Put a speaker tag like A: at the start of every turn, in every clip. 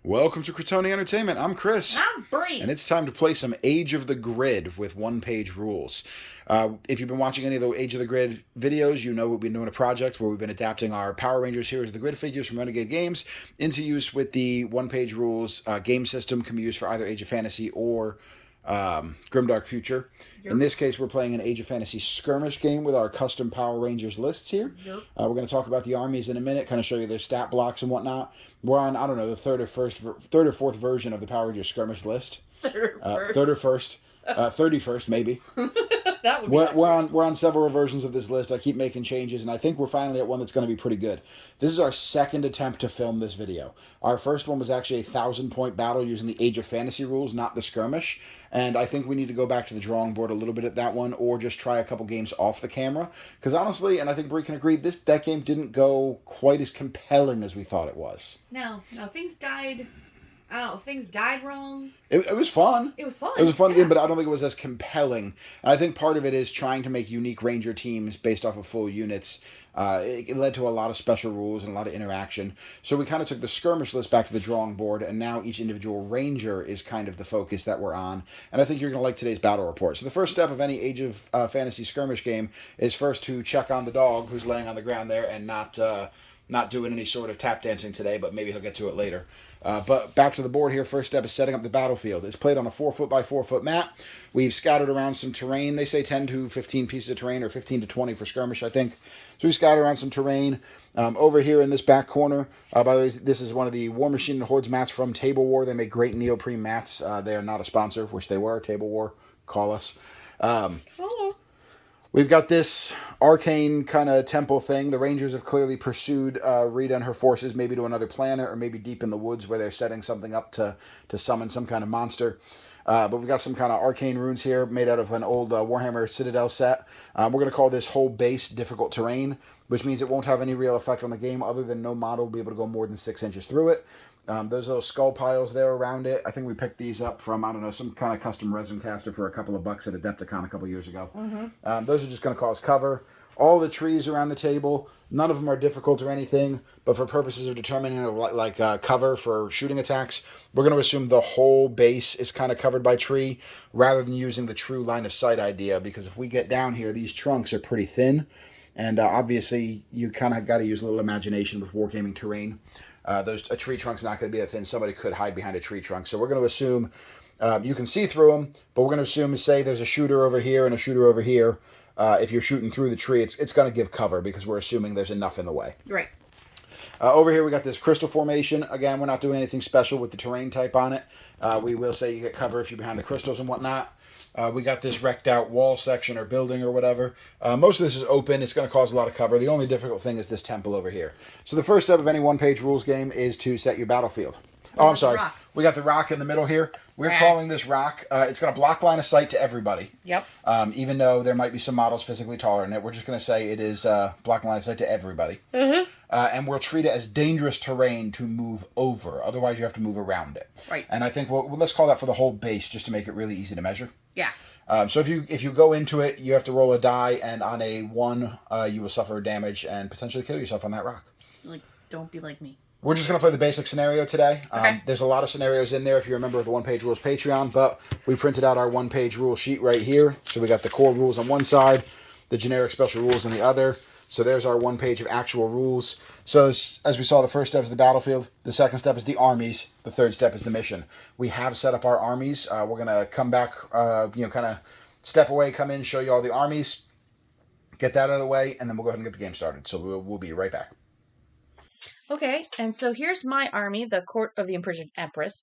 A: Welcome to Cretoni Entertainment. I'm Chris.
B: I'm Bree.
A: And it's time to play some Age of the Grid with OnePageRules. If you've been watching any of the Age of the Grid videos, you know we've been doing a project where we've been adapting our Power Rangers Heroes of the Grid figures from Renegade Games into use with the OnePageRules game system. Can be used for either Age of Fantasy or Grimdark Future.
B: Yep.
A: In this case, we're playing an Age of Fantasy Skirmish game with our custom Power Rangers lists here.
B: Yep.
A: We're going to talk about the armies in a minute, kind of show you their stat blocks and whatnot. We're on, I don't know, the third or fourth version of the Power Rangers Skirmish list. Third or first. 31st, maybe.
B: That would be
A: we're on several versions of this list. I keep making changes, and I think we're finally at one that's going to be pretty good. This is our second attempt to film this video. Our first one was actually a 1,000-point battle using the Age of Fantasy rules, not the Skirmish. And I think we need to go back to the drawing board a little bit at that one, or just try a couple games off the camera. Because honestly, and I think Brie can agree, that game didn't go quite as compelling as we thought it was.
B: No, things died. I don't know, things died wrong.
A: It was fun.
B: It was fun.
A: It was a fun game, but I don't think it was as compelling. And I think part of it is trying to make unique Ranger teams based off of full units. It led to a lot of special rules and a lot of interaction. So we kind of took the skirmish list back to the drawing board, and now each individual Ranger is kind of the focus that we're on. And I think you're going to like today's battle report. So the first step of any Age of Fantasy skirmish game is first to check on the dog who's laying on the ground there and not doing any sort of tap dancing today, but maybe he'll get to it later. But back to the board here. First step is setting up the battlefield. It's played on a 4-foot by 4-foot map. We've scattered around some terrain. They say 10 to 15 pieces of terrain, or 15 to 20 for skirmish, I think. So we scattered around some terrain. Over here in this back corner, by the way, this is one of the War Machine and Hordes mats from Table War. They make great neoprene mats. They are not a sponsor, which they were. Table War, call us.
B: Hello.
A: We've got this arcane kind of temple thing. The Rangers have clearly pursued Rita and her forces maybe to another planet or maybe deep in the woods where they're setting something up to summon some kind of monster. But we've got some kind of arcane runes here made out of an old Warhammer Citadel set. We're going to call this whole base difficult terrain, which means it won't have any real effect on the game other than no model will be able to go more than 6 inches through it. Those little skull piles there around it, I think we picked these up from, I don't know, some kind of custom resin caster for a couple of bucks at Adepticon a couple years ago.
B: Mm-hmm.
A: Those are just going to cause cover. All the trees around the table, none of them are difficult or anything, but for purposes of determining cover for shooting attacks, we're going to assume the whole base is kind of covered by tree rather than using the true line of sight idea, because if we get down here, these trunks are pretty thin, and obviously you kind of got to use a little imagination with wargaming terrain. A tree trunk's not going to be that thin. Somebody could hide behind a tree trunk. So we're going to assume you can see through them, but we're going to assume, say, there's a shooter over here and a shooter over here. If you're shooting through the tree, it's going to give cover because we're assuming there's enough in the way.
B: Right.
A: Over here, we got this crystal formation. Again, we're not doing anything special with the terrain type on it. We will say you get cover if you're behind the crystals and whatnot. We got this wrecked out wall section or building or whatever. Most of this is open. It's going to cause a lot of cover. The only difficult thing is this temple over here. So the first step of any one-page rules game is to set your battlefield. Oh, I'm sorry. We got the rock in the middle here. We're calling this rock. It's going to block line of sight to everybody.
B: Yep.
A: Even though there might be some models physically taller than it, we're just going to say it is blocking line of sight to everybody.
B: Mm-hmm.
A: And we'll treat it as dangerous terrain to move over. Otherwise, you have to move around it.
B: Right.
A: And I think let's call that for the whole base, just to make it really easy to measure.
B: Yeah.
A: So if you go into it, you have to roll a die, and on a 1, you will suffer damage and potentially kill yourself on that rock.
B: Don't be like me.
A: We're just going to play the basic scenario today.
B: Okay.
A: There's a lot of scenarios in there if you're a member of the One Page Rules Patreon, but we printed out our One Page Rule sheet right here. So we got the core rules on one side, the generic special rules on the other. So there's our 1 page of actual rules. So as we saw, the first step is the battlefield. The second step is the armies. The third step is the mission. We have set up our armies. We're going to come back, kind of step away, come in, show you all the armies, get that out of the way, and then we'll go ahead and get the game started. So we'll be right back.
B: Okay, and so here's my army, the Court of the Imprisoned Empress.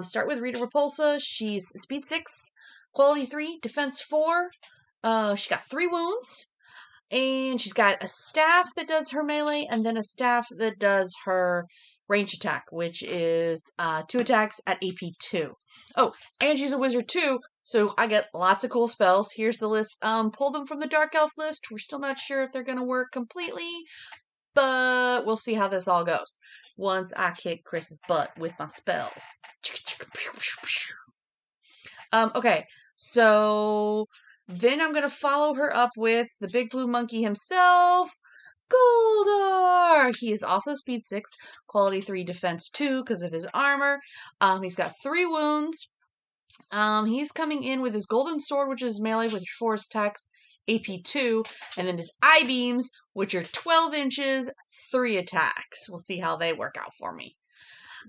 B: Start with Rita Repulsa. She's speed 6, quality 3, defense 4. She got 3 wounds. And she's got a staff that does her melee, and then a staff that does her range attack, which is 2 attacks at AP 2. Oh, and she's a wizard too, so I get lots of cool spells. Here's the list. Pull them from the Dark Elf list. We're still not sure if they're going to work completely, but we'll see how this all goes once I kick Chris's butt with my spells. Okay, so then I'm going to follow her up with the big blue monkey himself, Goldar! He is also speed 6, quality 3, defense 2 because of his armor. He's got 3 wounds. He's coming in with his golden sword, which is melee with 4 attacks, AP 2, and then his eye beams, which are 12 inches, 3 attacks. We'll see how they work out for me.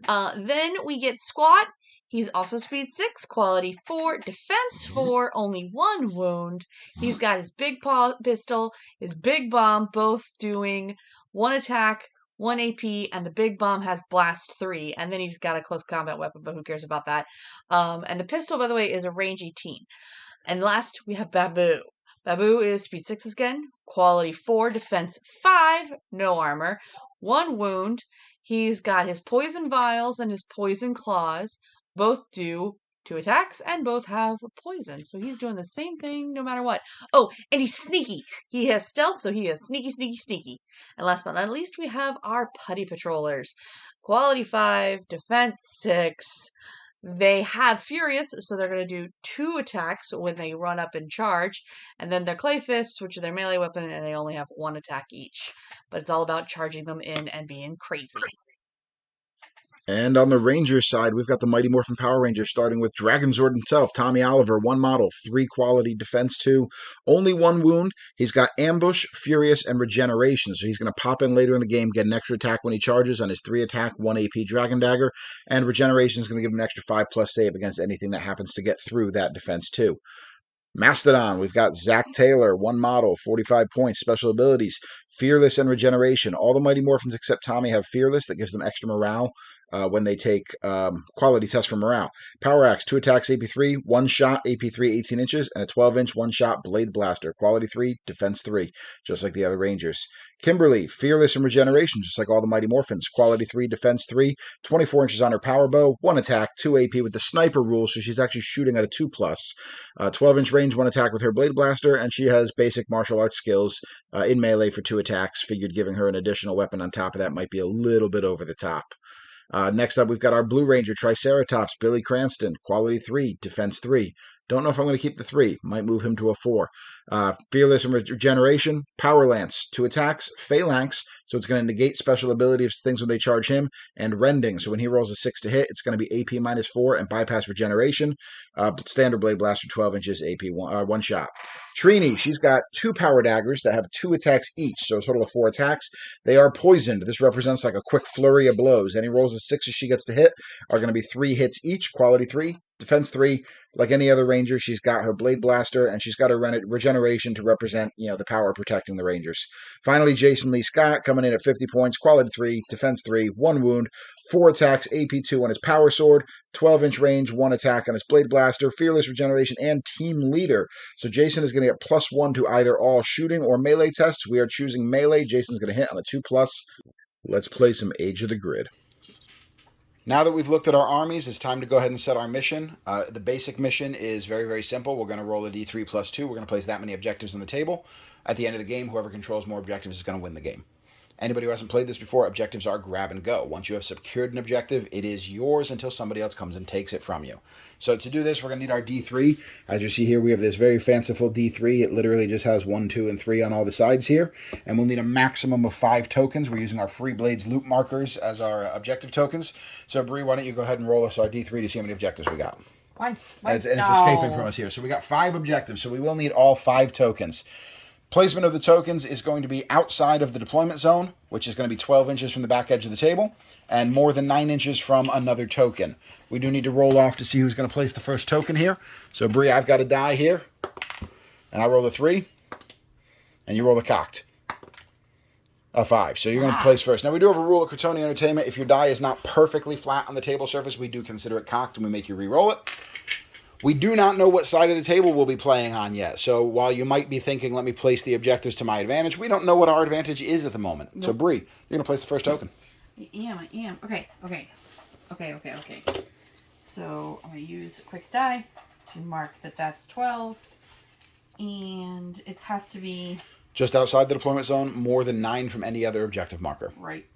B: Then we get Squat. He's also speed 6, quality 4, defense 4, only 1 wound. He's got his big paw pistol, his big bomb, both doing 1 attack, 1 AP, and the big bomb has blast 3. And then he's got a close combat weapon, but who cares about that? And the pistol, by the way, is a range 18. And last, we have Babu. Babu is speed 6 again, quality 4, defense 5, no armor, 1 wound. He's got his poison vials and his poison claws. Both do 2 attacks and both have poison. So he's doing the same thing no matter what. Oh, and he's sneaky. He has stealth, so he is sneaky, sneaky, sneaky. And last but not least, we have our putty patrollers. Quality 5, defense 6. They have Furious, so they're going to do 2 attacks when they run up and charge. And then their Clay Fists, which are their melee weapon, and they only have 1 attack each. But it's all about charging them in and being crazy.
A: And on the Ranger side, we've got the Mighty Morphin Power Rangers, starting with Dragonzord himself, Tommy Oliver, 1 model, 3 quality, defense 2, only 1 wound. He's got Ambush, Furious, and Regeneration, so he's going to pop in later in the game, get an extra attack when he charges on his 3 attack, 1 AP Dragon Dagger, and Regeneration is going to give him an extra 5+ save against anything that happens to get through that defense 2. Mastodon, we've got Zach Taylor, 1 model, 45 points, special abilities, Fearless and Regeneration. All the Mighty Morphins except Tommy have Fearless, that gives them extra morale when they take quality tests for morale. Power Axe, 2 attacks, AP3, 1 shot, AP3, 18 inches, and a 12-inch 1-shot Blade Blaster. Quality 3, defense 3, just like the other Rangers. Kimberly, Fearless and Regeneration, just like all the Mighty Morphins. Quality 3, defense 3, 24 inches on her power bow, 1 attack, 2 AP with the sniper rule, so she's actually shooting at a 2+. 12-inch range, 1 attack with her Blade Blaster, and she has basic martial arts skills in melee for 2 attacks. Figured giving her an additional weapon on top of that might be a little bit over the top. Next up, we've got our Blue Ranger, Triceratops, Billy Cranston, quality 3, defense 3. Don't know if I'm going to keep the 3. Might move him to a 4. Fearless and Regeneration, Power Lance, 2 attacks, Phalanx, so it's going to negate special abilities, things when they charge him, and Rending, so when he rolls a 6 to hit, it's going to be AP -4 and bypass Regeneration. Standard Blade Blaster, 12 inches, AP 1 shot. Trini, she's got 2 power daggers that have 2 attacks each, so a total of 4 attacks. They are poisoned. This represents like a quick flurry of blows. Any rolls of 6 she gets to hit are going to be 3 hits each, quality 3, defense 3. Like any other Ranger, she's got her Blade Blaster, and she's got her Regeneration to represent, the power protecting the Rangers. Finally, Jason Lee Scott coming in at 50 points, quality 3, defense 3, 1 wound, 4 attacks, AP 2 on his Power Sword, 12-inch range, 1 attack on his Blade Blaster, Fearless Regeneration, and Team Leader. So Jason is going to get +1 to either all shooting or melee tests. We are choosing melee. Jason's going to hit on a 2+. Let's play some Age of the Grid. Now that we've looked at our armies, it's time to go ahead and set our mission. The basic mission is very, very simple. We're going to roll a d3 + 2. We're going to place that many objectives on the table. At the end of the game, whoever controls more objectives is going to win the game. Anybody who hasn't played this before, objectives are grab and go. Once you have secured an objective, it is yours until somebody else comes and takes it from you. So to do this, we're going to need our D3. As you see here, we have this very fanciful D3. It literally just has 1, 2, and 3 on all the sides here. And we'll need a maximum of 5 tokens. We're using our Free Blades loop markers as our objective tokens. So Bree, why don't you go ahead and roll us our D3 to see how many objectives we got.
B: One.
A: And it's escaping from us here. So we got 5 objectives, so we will need all 5 tokens. Placement of the tokens is going to be outside of the deployment zone, which is going to be 12 inches from the back edge of the table, and more than 9 inches from another token. We do need to roll off to see who's going to place the first token here. So, Bree, I've got a die here, and I roll a 3, and you roll a cocked. A 5. So you're going to place first. Now, we do have a rule at Crotone Entertainment. If your die is not perfectly flat on the table surface, we do consider it cocked, and we make you re-roll it. We do not know what side of the table we'll be playing on yet. So while you might be thinking, let me place the objectives to my advantage, we don't know what our advantage is at the moment. Nope. So, Bree, you're going to place the first token.
B: I am. Okay. So I'm going to use a quick die to mark that that's 12. And it has to be...
A: just outside the deployment zone, more than 9 from any other objective marker.
B: Right.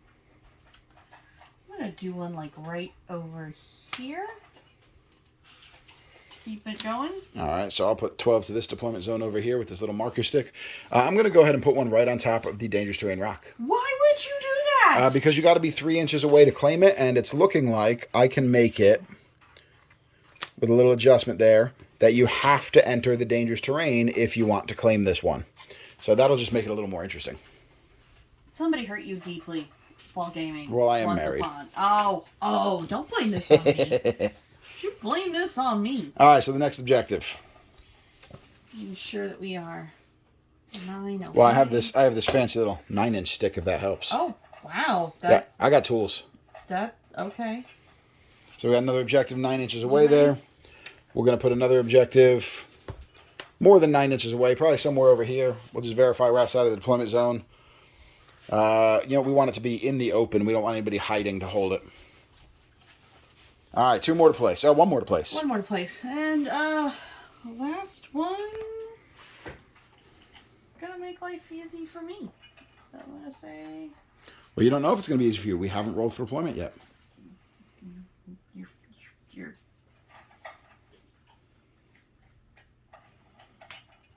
B: I'm going to do one like right over here. Keep it going.
A: All right, so I'll put 12 to this deployment zone over here with this little marker stick. I'm going to go ahead and put one right on top of the dangerous terrain rock.
B: Why would you do that?
A: Because you got to be 3 inches away to claim it, and it's looking like I can make it, with a little adjustment there, that you have to enter the dangerous terrain if you want to claim this one. So that'll just make it a little more interesting.
B: Somebody hurt you deeply while gaming.
A: Well, I am married.
B: Oh, don't blame this on me. You blame this on me.
A: All right, so the next objective.
B: I'm sure that we are 9. Okay.
A: Well, I have this fancy little 9-inch stick, if that helps.
B: Oh, wow.
A: Yeah, I got tools.
B: Okay.
A: So we got another objective 9 inches away there. We're going to put another objective more than 9 inches away, probably somewhere over here. We'll just verify we're outside of the deployment zone. We want it to be in the open. We don't want anybody hiding to hold it. All right, 2 more to place. Oh, 1 more to place.
B: 1 more to place. And, last one. Gonna make life easy for me. I'm gonna say...
A: Well, you don't know if it's going to be easy for you. We haven't rolled for deployment yet.
B: You're...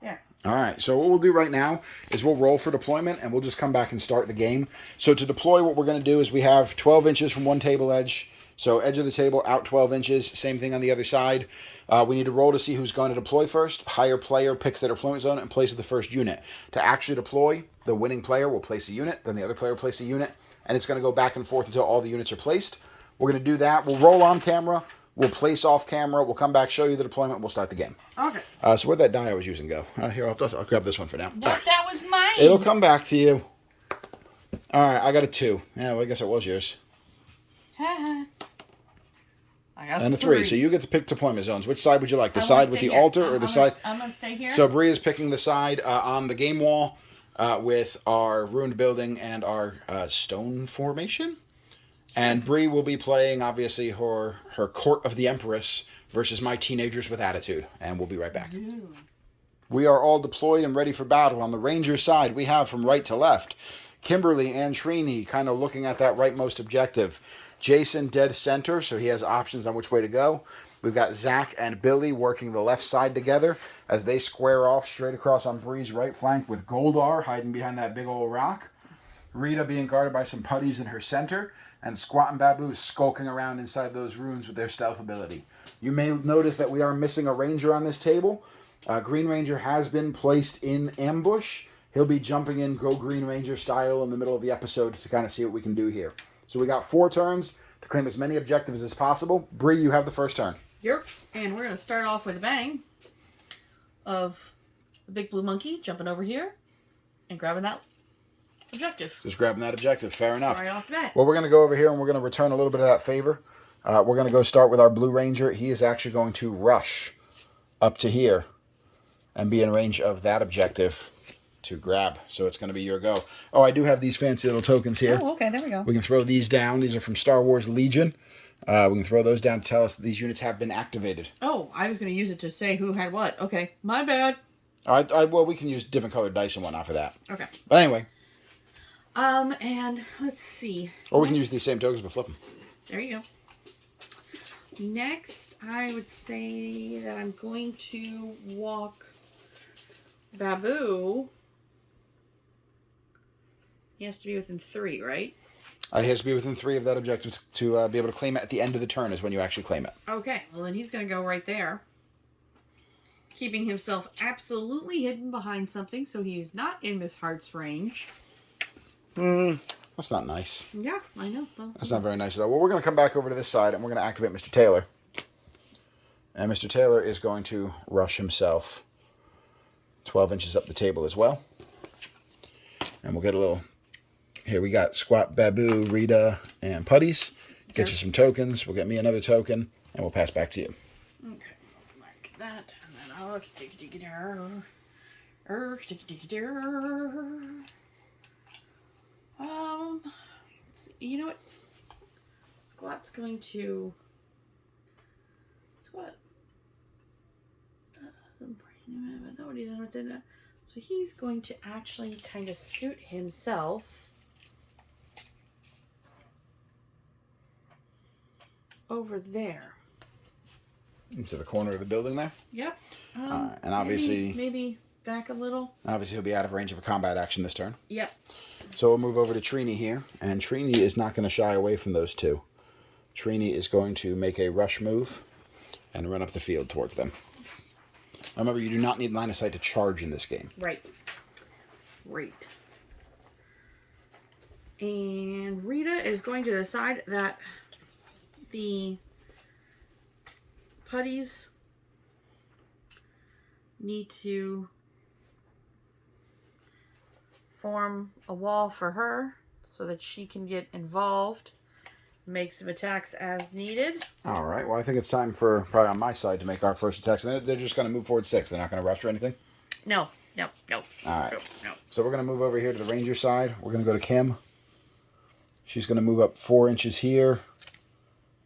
B: There.
A: All right, so what we'll do right now is we'll roll for deployment, and we'll just come back and start the game. So to deploy, what we're going to do is we have 12 inches from one table edge. So edge of the table, out 12 inches. Same thing on the other side. We need to roll to see who's going to deploy first. Higher player picks their deployment zone and places the first unit. To actually deploy, the winning player will place a unit, then the other player will place a unit, and it's going to go back and forth until all the units are placed. We're going to do that. We'll roll on camera. We'll place off camera. We'll come back, show you the deployment. We'll start the game.
B: Okay.
A: So where'd that die I was using go? Here, I'll grab this one for now.
B: No, that was mine.
A: It'll come back to you. All right, I got a 2. Yeah, well, I guess it was yours.
B: I got
A: And a 3. So you get to pick deployment zones. Which side would you like? The side with the
B: here.
A: altar or the side?
B: I'm going to stay here.
A: So Bree is picking the side on the game wall with our ruined building and our stone formation. And Bree will be playing, obviously, her Court of the Empress versus my teenagers with attitude. And we'll be right back. We are all deployed and ready for battle. On the Ranger side, we have from right to left Kimberly and Trini kind of looking at that rightmost objective. Jason dead center, so he has options on which way to go. We've got Zach and Billy working the left side together as they square off straight across on Bree's right flank with Goldar hiding behind that big old rock. Rita being guarded by some putties in her center, and Squat and Babu skulking around inside those ruins with their stealth ability. You may notice that we are missing a Ranger on this table. Green Ranger has been placed in ambush. He'll be jumping in Go Green Ranger style in the middle of the episode to kind of see what we can do here. So we got 4 turns to claim as many objectives as possible. Bree, you have the first turn.
B: Yep. And we're going to start off with a bang of the big blue monkey jumping over here and grabbing that objective.
A: Just grabbing that objective. Fair enough.
B: Right off the bat.
A: Well, we're going to go over here and we're going to return a little bit of that favor. We're going to go start with our Blue Ranger. He is actually going to rush up to here and be in range of that objective to grab. So it's going to be your go. Oh, I do have these fancy little tokens here.
B: Oh, okay. There we go.
A: We can throw these down. These are from Star Wars Legion. We can throw those down to tell us that these units have been activated.
B: Oh, I was going to use it to say who had what. Okay. My bad.
A: Well, we can use different colored dice and whatnot for that.
B: Okay.
A: But anyway.
B: And let's see.
A: Or we can use these same tokens but flip them.
B: There you go. Next, I would say that I'm going to walk Babu. He has to be within 3, right?
A: He has to be within 3 of that objective to be able to claim it at the end of the turn is when you actually claim it.
B: Okay, well then he's going to go right there. Keeping himself absolutely hidden behind something so he's not in Miss Hart's range.
A: That's not nice.
B: Yeah, I know. Well,
A: that's not very nice at all. Well, we're going to come back over to this side and we're going to activate Mr. Taylor. And Mr. Taylor is going to rush himself 12 inches up the table as well. And we'll get a little... Here we got Squat, Babu, Rita, and Putties. Get you some tokens. We'll get me another token, and we'll pass back to you.
B: Okay, mark that, and then I'll you know what? Squat's going to Squat. So he's going to actually kind of scoot himself over there.
A: into the corner of the building there.
B: Yep.
A: And obviously...
B: Maybe back a little.
A: Obviously, he'll be out of range of a combat action this turn.
B: Yep.
A: So we'll move over to Trini here. And Trini is not going to shy away from those two. Trini is going to make a rush move and run up the field towards them. Remember, you do not need line of sight to charge in this game.
B: Right. Great. And Rita is going to decide that the putties need to form a wall for her so that she can get involved, make some attacks as needed.
A: All right. Well, I think it's time for, probably on my side, to make our first attacks. And they're just going to move forward 6. They're not going to rush or anything?
B: No.
A: All right.
B: No.
A: So we're going to move over here to the Ranger side. We're going to go to Kim. She's going to move up 4 inches here.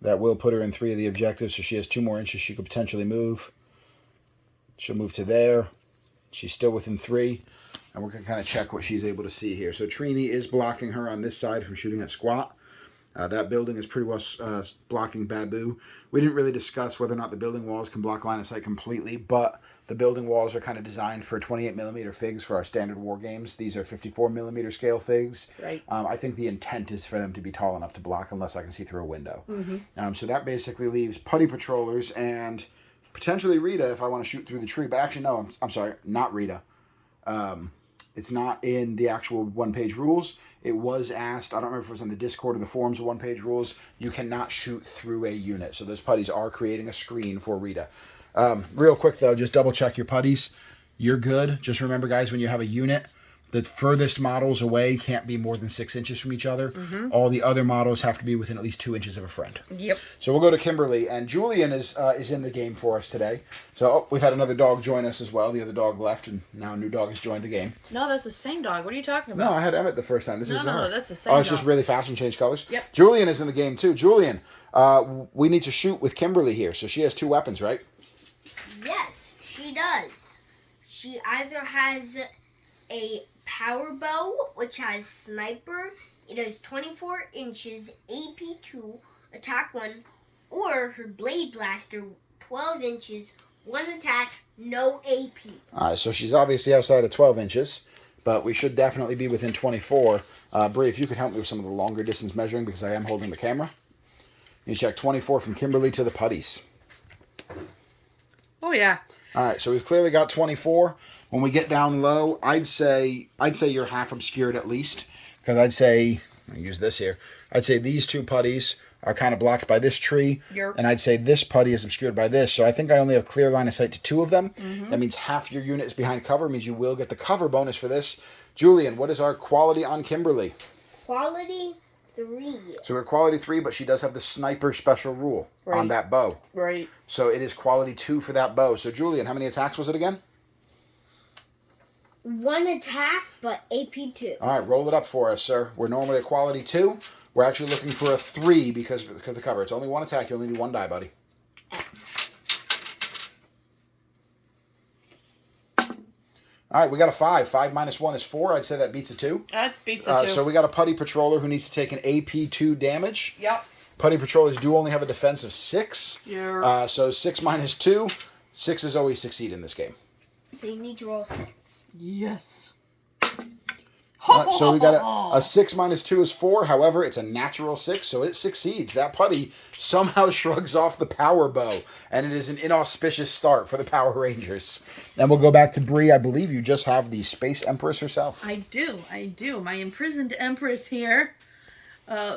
A: That will put her in 3 of the objectives, so she has 2 more inches she could potentially move. She'll move to there. She's still within 3. And we're going to kind of check what she's able to see here. So Trini is blocking her on this side from shooting at squat. That building is pretty well blocking Babu. We didn't really discuss whether or not the building walls can block line of sight completely, but the building walls are kind of designed for 28mm figs for our standard war games. These are 54mm scale figs.
B: Right.
A: I think the intent is for them to be tall enough to block unless I can see through a window.
B: Mm-hmm.
A: So that basically leaves putty patrollers and potentially Rita if I want to shoot through the tree. But actually, no, I'm sorry, not Rita. It's not in the actual one-page rules. It was asked, I don't remember if it was in the Discord or the forums of one-page rules, you cannot shoot through a unit. So those putties are creating a screen for Rita. Real quick, though, just double-check your putties. You're good. Just remember, guys, when you have a unit, the furthest models away can't be more than 6 inches from each other. Mm-hmm. All the other models have to be within at least 2 inches of a friend.
B: Yep.
A: So we'll go to Kimberly, and Julian is in the game for us today. So we've had another dog join us as well. The other dog left, and now a new dog has joined the game.
B: No, that's the same dog. What are you talking about?
A: No, I had Emmett the first time. This is her.
B: No, that's the same dog.
A: Oh, it's just really fast and change colors?
B: Yep.
A: Julian is in the game, too. Julian, we need to shoot with Kimberly here. So she has 2 weapons, right?
C: Yes, she does. She either has a power bow, which has sniper. It is 24 inches, AP 2, attack 1, or her blade blaster, 12 inches, 1 attack, no AP.
A: Alright, so she's obviously outside of 12 inches, but we should definitely be within 24. Bree, if you could help me with some of the longer distance measuring because I am holding the camera. You check 24 from Kimberly to the putties.
B: Oh, yeah.
A: Alright, so we've clearly got 24. When we get down low, I'd say you're half obscured at least. Because I'd say, I'll use this here, I'd say these 2 putties are kind of blocked by this tree.
B: Yep.
A: And I'd say this putty is obscured by this. So I think I only have clear line of sight to 2 of them.
B: Mm-hmm.
A: That means half your unit is behind cover. Means you will get the cover bonus for this. Julian, what is our quality on Kimberly?
C: Quality 3.
A: So we're quality 3, but she does have the sniper special rule on that bow.
B: Right.
A: So it is quality 2 for that bow. So Julian, how many attacks was it again?
C: 1 attack, but AP 2.
A: All right, roll it up for us, sir. We're normally a quality 2. We're actually looking for a 3 because of the cover. It's only 1 attack. You only need 1 die, buddy. All right, we got a 5. 5 minus 1 is 4. I'd say that beats a 2.
B: That beats a 2.
A: So we got a putty patroller who needs to take an AP 2 damage.
B: Yep.
A: Putty patrollers do only have a defense of 6.
B: Yeah.
A: So 6 minus 2. 6 always succeed in this game.
C: So you need to roll 6.
B: Yes.
A: So we got a 6 minus 2 is 4. However, it's a natural 6, so it succeeds. That putty somehow shrugs off the power bow, and it is an inauspicious start for the Power Rangers. And we'll go back to Bree. I believe you just have the Space Empress herself.
B: I do. My Imprisoned Empress here,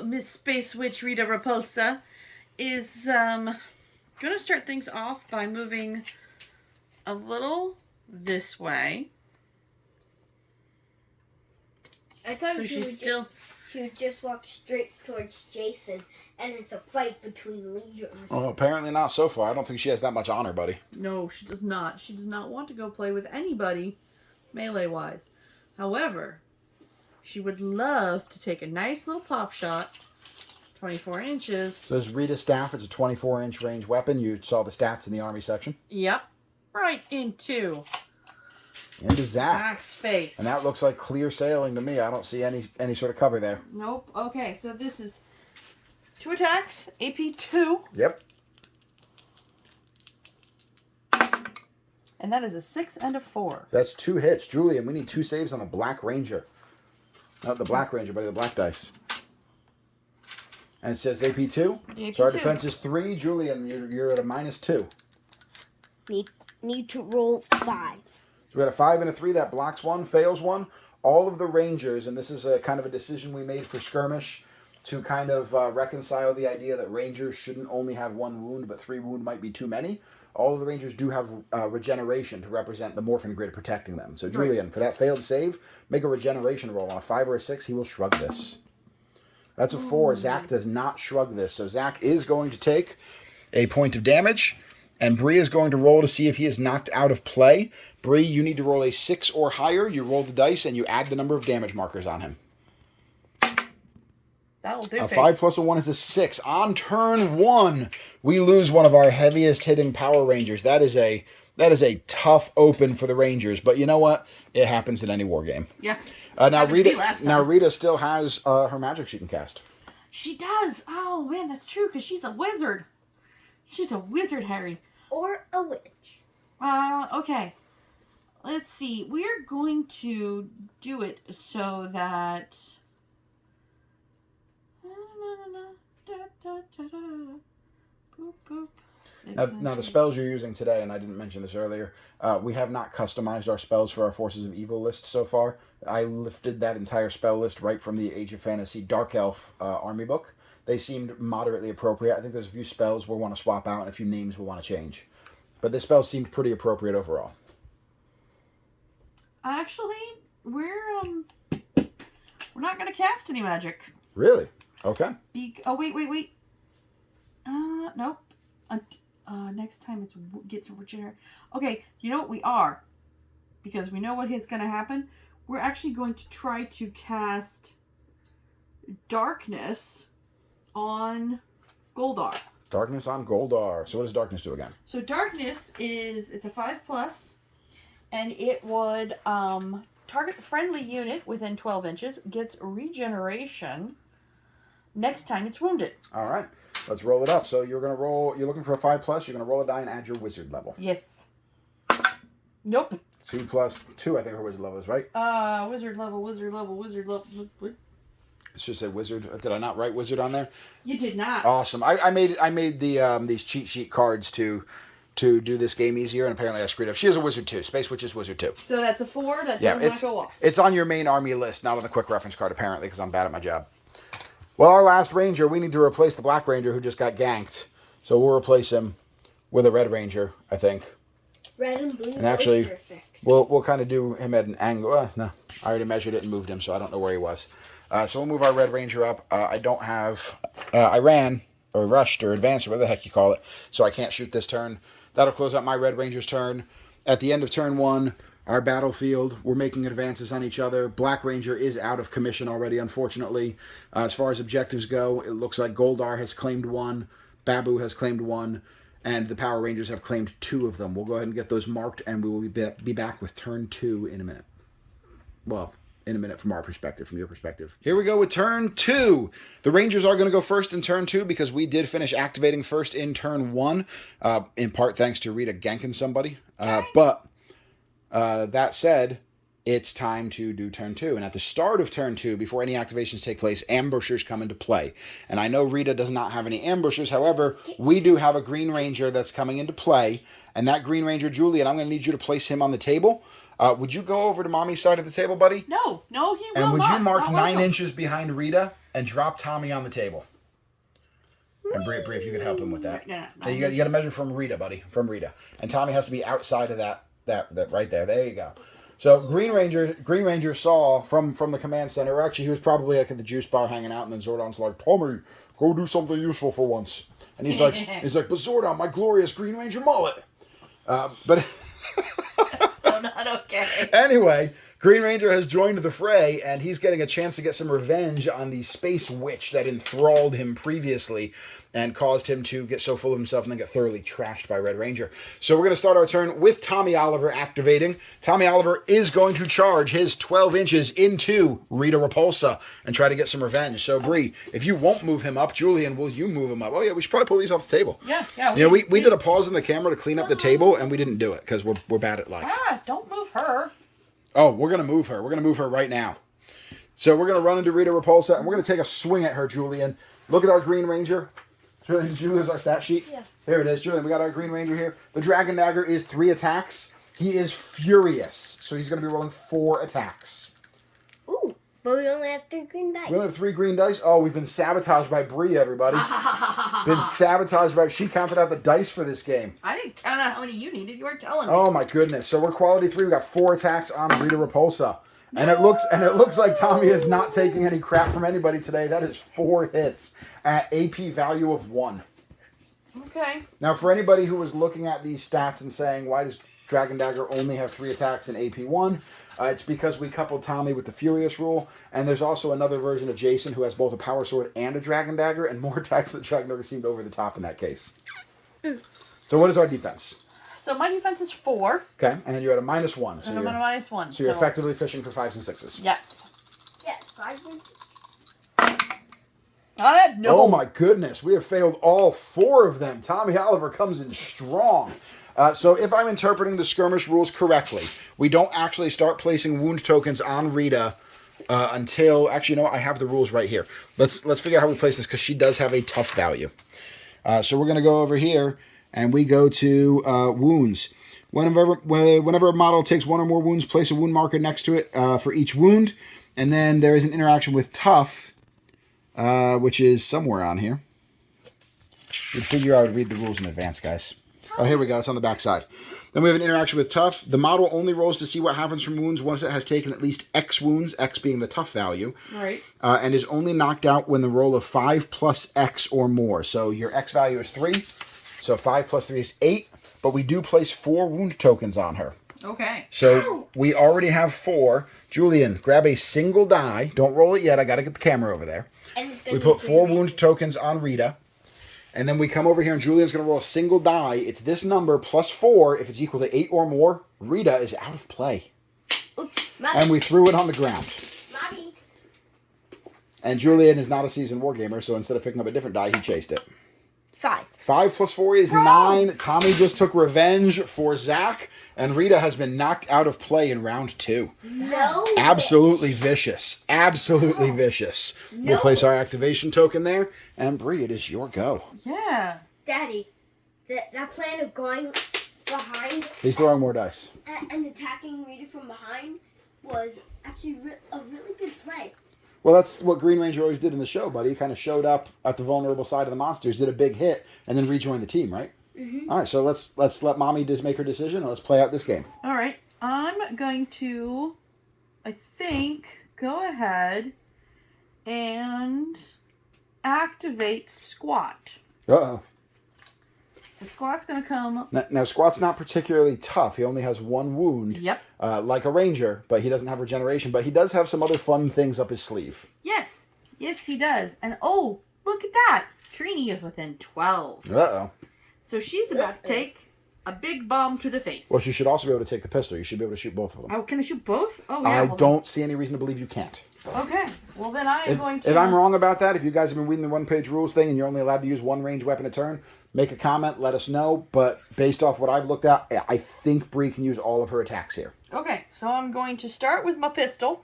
B: Miss Space Witch Rita Repulsa, is going to start things off by moving a little this way.
C: I thought
B: So
C: she would just walk straight towards Jason, and it's a fight between leaders.
A: Oh, apparently not so far. I don't think she has that much honor, buddy.
B: No, she does not. She does not want to go play with anybody, melee-wise. However, she would love to take a nice little pop shot, 24 inches.
A: So this Rita staff is a 24-inch range weapon. You saw the stats in the Army section.
B: Yep. Right into
A: Zach.
B: Zach's face.
A: And that looks like clear sailing to me. I don't see any sort of cover there.
B: Nope. Okay, so this is 2 attacks, AP 2.
A: Yep.
B: And that is a 6 and a 4.
A: That's 2 hits. Julian, we need 2 saves on the Black Ranger. Not the Black Ranger, but the Black Dice. And it says AP2. So our defense is 3. Julian, you're at a -2.
C: Need to roll 5s.
A: So we got a 5 and a 3. That blocks 1, fails 1. All of the Rangers, and this is a kind of a decision we made for Skirmish to kind of reconcile the idea that Rangers shouldn't only have 1 wound, but 3 wound might be too many. All of the Rangers do have regeneration to represent the Morphin Grid protecting them. So Julian, for that failed save, make a regeneration roll. On a 5 or a 6, he will shrug this. That's a 4. Zach does not shrug this. So Zach is going to take a point of damage. And Bree is going to roll to see if he is knocked out of play. Bree, you need to roll a 6 or higher. You roll the dice and you add the number of damage markers on him.
B: That'll do.
A: A 5 plus a 1 is a 6. On turn 1, we lose one of our heaviest hitting Power Rangers. That is a tough open for the Rangers. But you know what? It happens in any war game.
B: Yeah.
A: Now Rita still has her magic she can cast.
B: She does. Oh man, that's true because she's a wizard. She's a wizard, Harry.
C: Or a witch.
B: Okay. Let's see. We're going to do it so that... Boop, boop.
A: Now, the spells you're using today, and I didn't mention this earlier, we have not customized our spells for our Forces of Evil list so far. I lifted that entire spell list right from the Age of Fantasy Dark Elf army book. They seemed moderately appropriate. I think there's a few spells we'll want to swap out and a few names we'll want to change. But this spell seemed pretty appropriate overall.
B: Actually, we're not going to cast any magic.
A: Really? Okay.
B: Oh, wait. Nope. Next time it gets regenerate. Okay, you know what we are? Because we know what is going to happen. We're actually going to try to cast Darkness on Goldar.
A: Darkness on Goldar. So what does Darkness do again?
B: So Darkness it's a 5+, and it would target a friendly unit within 12 inches, gets regeneration next time it's wounded.
A: All right. Let's roll it up. So you're looking for a 5+, you're going to roll a die and add your wizard level.
B: Yes. Nope.
A: 2 plus 2, I think her wizard level is, right?
B: Wizard level. What?
A: It should say wizard. Did I not write wizard on there?
B: You did not.
A: Awesome. I made these cheat sheet cards to do this game easier, and apparently I screwed up. She is a wizard too. Space Witch is wizard too.
B: So that's a 4. That does not go off.
A: It's on your main army list, not on the quick reference card apparently, because I'm bad at my job. Well, our last Ranger, we need to replace the Black Ranger who just got ganked. So we'll replace him with a Red Ranger, I think.
C: Red and blue.
A: And actually,
C: perfect.
A: we'll kind of do him at an angle. No, I already measured it and moved him, so I don't know where he was. So we'll move our Red Ranger up. I don't have... I ran, or rushed, or advanced, or whatever the heck you call it, so I can't shoot this turn. That'll close out my Red Ranger's turn. At the end of turn 1, our battlefield, we're making advances on each other. Black Ranger is out of commission already, unfortunately. As far as objectives go, it looks like Goldar has claimed 1, Babu has claimed 1, and the Power Rangers have claimed 2 of them. We'll go ahead and get those marked, and we will be back with turn 2 in a minute. Well, in a minute from our perspective, from your perspective. Here we go with turn 2. The Rangers are going to go first in turn 2 because we did finish activating first in turn 1, in part thanks to Rita ganking somebody. But that said, it's time to do turn 2. And at the start of turn 2, before any activations take place, ambushers come into play. And I know Rita does not have any ambushers. However, we do have a Green Ranger that's coming into play. And that Green Ranger, Julian, I'm going to need you to place him on the table. Would you go over to Mommy's side of the table, buddy?
B: No, he will not.
A: And would you mark 9 inches behind Rita and drop Tommy on the table? And Brie, if you could help him with that.
B: No.
A: You got to measure from Rita, buddy. From Rita. And Tommy has to be outside of that right there. There you go. So Green Ranger saw from the command center, or actually he was probably like at the juice bar hanging out, and then Zordon's like, Tommy, go do something useful for once. And he's like, but Zordon, my glorious Green Ranger mullet. But
B: So not okay.
A: Anyway, Green Ranger has joined the fray, and he's getting a chance to get some revenge on the space witch that enthralled him previously and caused him to get so full of himself and then get thoroughly trashed by Red Ranger. So we're going to start our turn with Tommy Oliver activating. Tommy Oliver is going to charge his 12 inches into Rita Repulsa and try to get some revenge. So, Bree, if you won't move him up, Julian, will you move him up? Oh, yeah, we should probably pull these off the table.
B: Yeah.
A: We did a pause in the camera to clean up the table, and we didn't do it because we're bad at life.
B: Don't move her.
A: Oh, we're going to move her. We're going to move her right now. So we're going to run into Rita Repulsa, and we're going to take a swing at her, Julian. Look at our Green Ranger. Julian's our stat sheet.
C: Yeah.
A: Here it is, Julian. We got our Green Ranger here. The Dragon Dagger is 3 attacks. He is furious, so he's going to be rolling 4 attacks.
C: Ooh, but we only have 3 green dice.
A: We only have 3 green dice. Oh, we've been sabotaged by Bree, everybody. Been sabotaged by... She counted out the dice for this game.
B: I didn't count out how many you needed. You weren't telling me.
A: Oh my goodness! So we're quality 3. We got 4 attacks on Rita Repulsa, and it looks like Tommy is not taking any crap from anybody today. That is 4 hits at AP value of 1.
B: Okay.
A: Now, for anybody who was looking at these stats and saying, why does Dragon Dagger only have 3 attacks in AP 1? It's because we coupled Tommy with the Furious rule, and there's also another version of Jason who has both a Power Sword and a Dragon Dagger, and more attacks than the Dragon Dagger seemed over the top in that case. So what is our defense?
B: So my defense is 4.
A: Okay, and then you're at a -1. So
B: And I'm at a -1.
A: So you're effectively fishing for 5s and 6s.
B: Yes.
C: Yes, 5 wins.
B: Got it? No.
A: Oh my goodness, we have failed all 4 of them. Tommy Oliver comes in strong. So if I'm interpreting the skirmish rules correctly, we don't actually start placing wound tokens on Rita until... Actually, you know what? I have the rules right here. Let's figure out how we place this, because she does have a tough value. So we're going to go over here, and we go to wounds. Whenever a model takes 1 or more wounds, place a wound marker next to it for each wound. And then there is an interaction with tough, which is somewhere on here. You'd figure I would read the rules in advance, guys. Oh, here we go. It's on the back side. Then we have an interaction with tough. The model only rolls to see what happens from wounds once it has taken at least X wounds, X being the tough value.
B: Right.
A: And is only knocked out when the roll of 5 plus X or more. So your X value is 3. So 5 plus 3 is 8. But we do place 4 wound tokens on her.
B: Okay.
A: So we already have 4. Julian, grab a single die. Don't roll it yet. I got to get the camera over there.
C: And it's
A: We put 4 wound tokens on Rita. And then we come over here and Julian's going to roll a single die. It's this number plus 4. If it's equal to 8 or more, Rita is out of play.
C: Oops,
A: And we threw it on the ground.
C: Mommy.
A: And Julian is not a seasoned wargamer, so instead of picking up a different die, he chased it.
C: 5.
A: 5 plus 4 is 9. Tommy just took revenge for Zach. And Rita has been knocked out of play in round 2.
C: No.
A: Absolutely vicious. Absolutely vicious. We'll place our activation token there. And Bree, it is your go.
B: Yeah.
C: Daddy, that plan of going behind
A: He's throwing more dice.
C: and attacking Rita from behind was actually a really good play.
A: Well, that's what Green Ranger always did in the show, buddy. He kind of showed up at the vulnerable side of the monsters, did a big hit, and then rejoined the team, right?
C: Mm-hmm.
A: All right, so let's let Mommy just make her decision, and let's play out this game.
B: All right. I'm going to, I think, go ahead and activate Squat.
A: Uh-oh.
B: The Squat's going to come...
A: Now, Squat's not particularly tough. He only has 1 wound,
B: Yep.
A: like a Ranger, but he doesn't have regeneration. But he does have some other fun things up his sleeve.
B: Yes. Yes, he does. And, oh, look at that. Trini is within 12.
A: Uh-oh.
B: So she's about to take a big bomb to the face.
A: Well, she should also be able to take the pistol. You should be able to shoot both of them.
B: Oh, can I shoot both? Oh, yeah.
A: I
B: well,
A: don't see any reason to believe you can't.
B: Okay. Well, then I am going to...
A: If I'm wrong about that, if you guys have been reading the one-page rules thing and you're only allowed to use 1 ranged weapon a turn, make a comment, let us know. But based off what I've looked at, I think Bree can use all of her attacks here.
B: Okay. So I'm going to start with my pistol.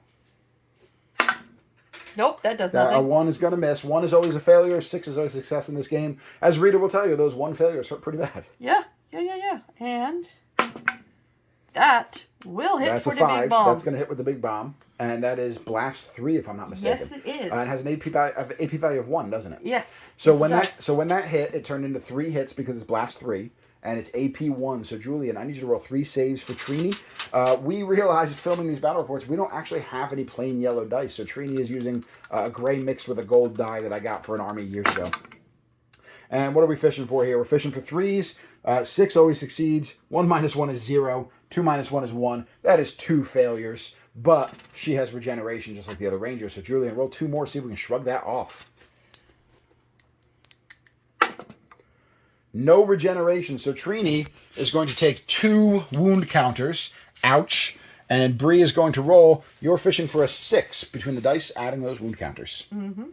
B: Nope, that does nothing.
A: A 1 is going to miss. 1 is always a failure. 6 is always a success in this game. As Rita will tell you, those 1 failures hurt pretty bad.
B: Yeah. And that will hit
A: That's
B: for
A: a
B: the
A: 5,
B: big
A: so
B: bomb.
A: that's going to hit with the big bomb. And that is Blast 3, if I'm not mistaken.
B: Yes, it is.
A: And it has an AP value of 1, doesn't it?
B: Yes.
A: So
B: Yes,
A: when that hit, it turned into 3 hits because it's Blast 3. And it's AP 1. So, Julian, I need you to roll 3 saves for Trini. We realized filming these battle reports, we don't actually have any plain yellow dice. So, Trini is using a gray mixed with a gold die that I got for an army years ago. And what are we fishing for here? We're fishing for 3s. 6 always succeeds. 1 minus 1 is 0. 2 minus 1 is 1. That is 2 failures. But she has regeneration just like the other ranger. So Julian, roll 2 more, see if we can shrug that off. No regeneration. So Trini is going to take 2 wound counters. Ouch. And Bree is going to roll. You're fishing for a 6 between the dice, adding those wound counters.
B: Mm-hmm.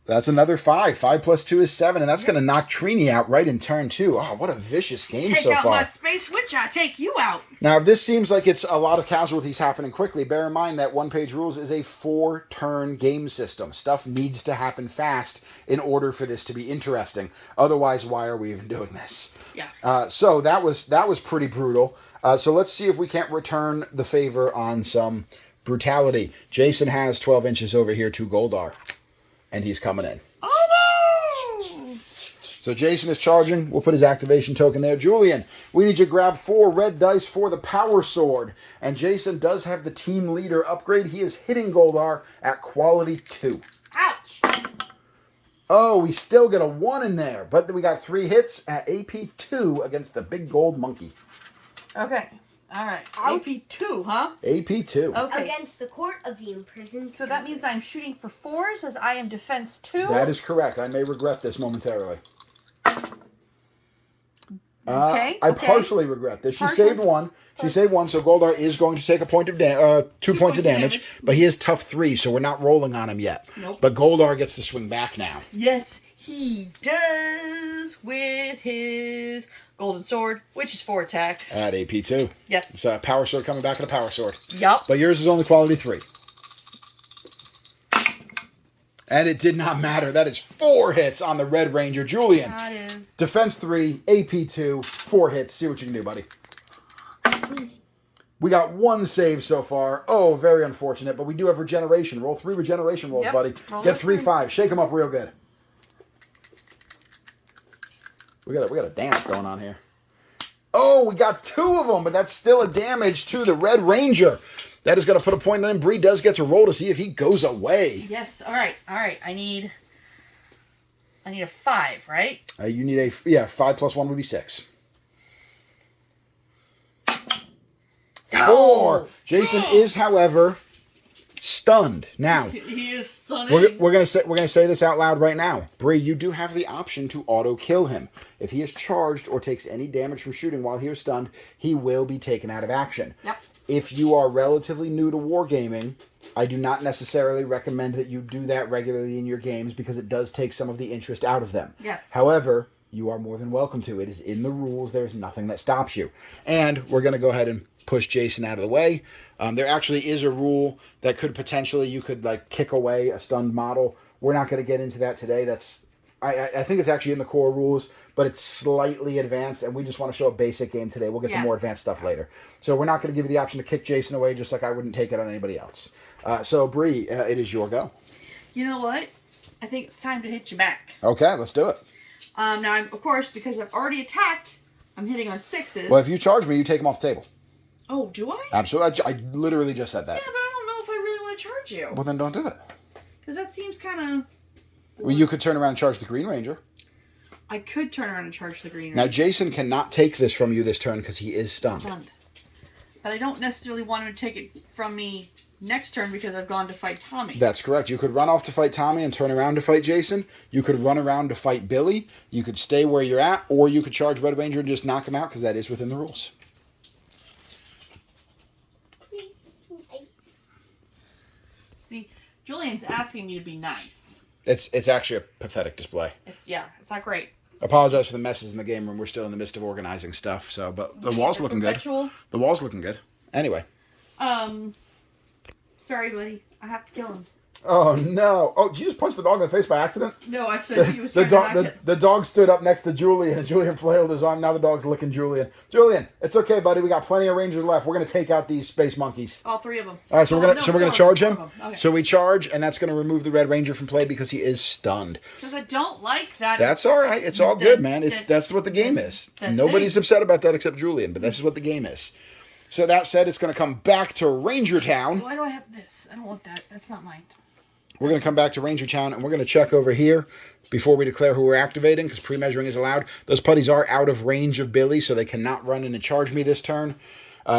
A: That's another 5. 5 plus 2 is 7, and that's going to knock Trini out right in turn 2. Oh, what a vicious game so far.
D: Take out my space witch, I take you out.
A: Now, if this seems like it's a lot of casualties happening quickly, bear in mind that OnePageRules is a 4-turn game system. Stuff needs to happen fast in order for this to be interesting. Otherwise, why are we even doing this?
D: Yeah.
A: So that was pretty brutal. So let's see if we can't return the favor on some brutality. Jason has 12 inches over here to Goldar. And he's coming in.
D: Oh no!
A: So Jason is charging. We'll put his activation token there. Julian, we need you to grab 4 red dice for the power sword. And Jason does have the team leader upgrade. He is hitting Goldar at quality 2.
D: Ouch!
A: Oh, we still get a 1 in there. But we got 3 hits at AP 2 against the big gold monkey.
D: Okay. All right.
C: Ouch.
D: AP 2, huh?
A: AP 2.
D: Okay.
C: Against the court of the imprisoned.
D: So that means I'm shooting for 4s as I am defense 2.
A: That is correct. I may regret this momentarily.
D: Okay.
A: I partially regret this. She
D: Partially?
A: saved 1. She saved 1, so Goldar is going to take a point of 2 points of damage. But he is tough 3, so we're not rolling on him yet.
D: Nope.
A: But Goldar gets to swing back now.
D: Yes, he does with his golden sword, which is 4 attacks.
A: At AP 2.
D: Yes.
A: It's a power sword coming back at a power sword.
D: Yup.
A: But yours is only quality 3. And it did not matter. That is 4 hits on the Red Ranger. Julian.
D: That is.
A: Defense 3, AP 2, 4 hits. See what you can do, buddy. We got 1 save so far. Oh, very unfortunate. But we do have regeneration. Roll 3 regeneration rolls,
D: Yep.
A: buddy.
D: Roll
A: Get
D: those
A: 3
D: 3.
A: 5. Shake them up real good. We got a dance going on here. Oh, we got 2 of them, but that's still a damage to the Red Ranger. That is going to put a point on him. Bree does get to roll to see if he goes away.
D: Yes. All right. I need a 5, right?
A: You need 5 plus 1 would be 6. 4. Jason is, however, stunned. Now,
D: He is stunning.
A: we're gonna say this out loud right now. Bree, you do have the option to auto kill him. If he is charged or takes any damage from shooting while he is stunned, he will be taken out of action.
D: Yep.
A: If you are relatively new to wargaming, I do not necessarily recommend that you do that regularly in your games because it does take some of the interest out of them.
D: Yes.
A: However, you are more than welcome to. It is in the rules. There's nothing that stops you. And we're going to go ahead and push Jason out of the way. There actually is a rule that could potentially, you could like kick away a stunned model. We're not going to get into that today. I think it's actually in the core rules, but it's slightly advanced, and we just want to show a basic game today. We'll get to more advanced stuff later. So we're not going to give you the option to kick Jason away, just like I wouldn't take it on anybody else. So, Bree, it is your go.
D: You know what? I think it's time to hit you back.
A: Okay, let's do it.
D: Now, of course, because I've already attacked, I'm hitting on 6s.
A: Well, if you charge me, you take them off the table.
D: Oh, do I?
A: Absolutely. I literally just said that.
D: Yeah, but I don't know if I really want to charge you.
A: Well, then don't do it.
D: Because that seems kind of...
A: Well, you could turn around and charge the Green Ranger.
D: I could turn around and charge the green
A: Now,
D: ranger.
A: Jason cannot take this from you this turn because he is stunned.
D: But I don't necessarily want him to take it from me next turn because I've gone to fight Tommy.
A: That's correct. You could run off to fight Tommy and turn around to fight Jason. You could run around to fight Billy. You could stay where you're at, or you could charge Red Ranger and just knock him out because that is within the rules.
D: See, Julian's asking me to be nice.
A: It's actually a pathetic display.
D: It's not great.
A: Apologize for the messes in the game room. We're still in the midst of organizing stuff. So, but the wall's looking good.
D: Perpetual.
A: The wall's looking good. Anyway.
D: Sorry, buddy. I have to kill him.
A: Oh no! Oh, did you just punch the dog in the face by accident?
D: No, I said he was
A: The
D: trying to
A: dog,
D: knock it.
A: the dog stood up next to Julian, and Julian flailed his arm. Now the dog's licking Julian. Julian, it's okay, buddy. We got plenty of rangers left. We're gonna take out these space monkeys.
D: All 3 of them.
A: All right, so we're gonna charge him.
D: Okay.
A: So we charge, and that's gonna remove the Red Ranger from play because he is stunned.
D: Because I don't like that.
A: That's all right. It's all good, man. That's what the game is. Nobody's upset about that except Julian, but this is what the game is. So that said, it's gonna come back to Ranger Town.
D: Why do I have this? I don't want that. That's not mine.
A: We're going to come back to Ranger Town, and we're going to check over here before we declare who we're activating, because pre-measuring is allowed. Those putties are out of range of Billy, so they cannot run in and charge me this turn.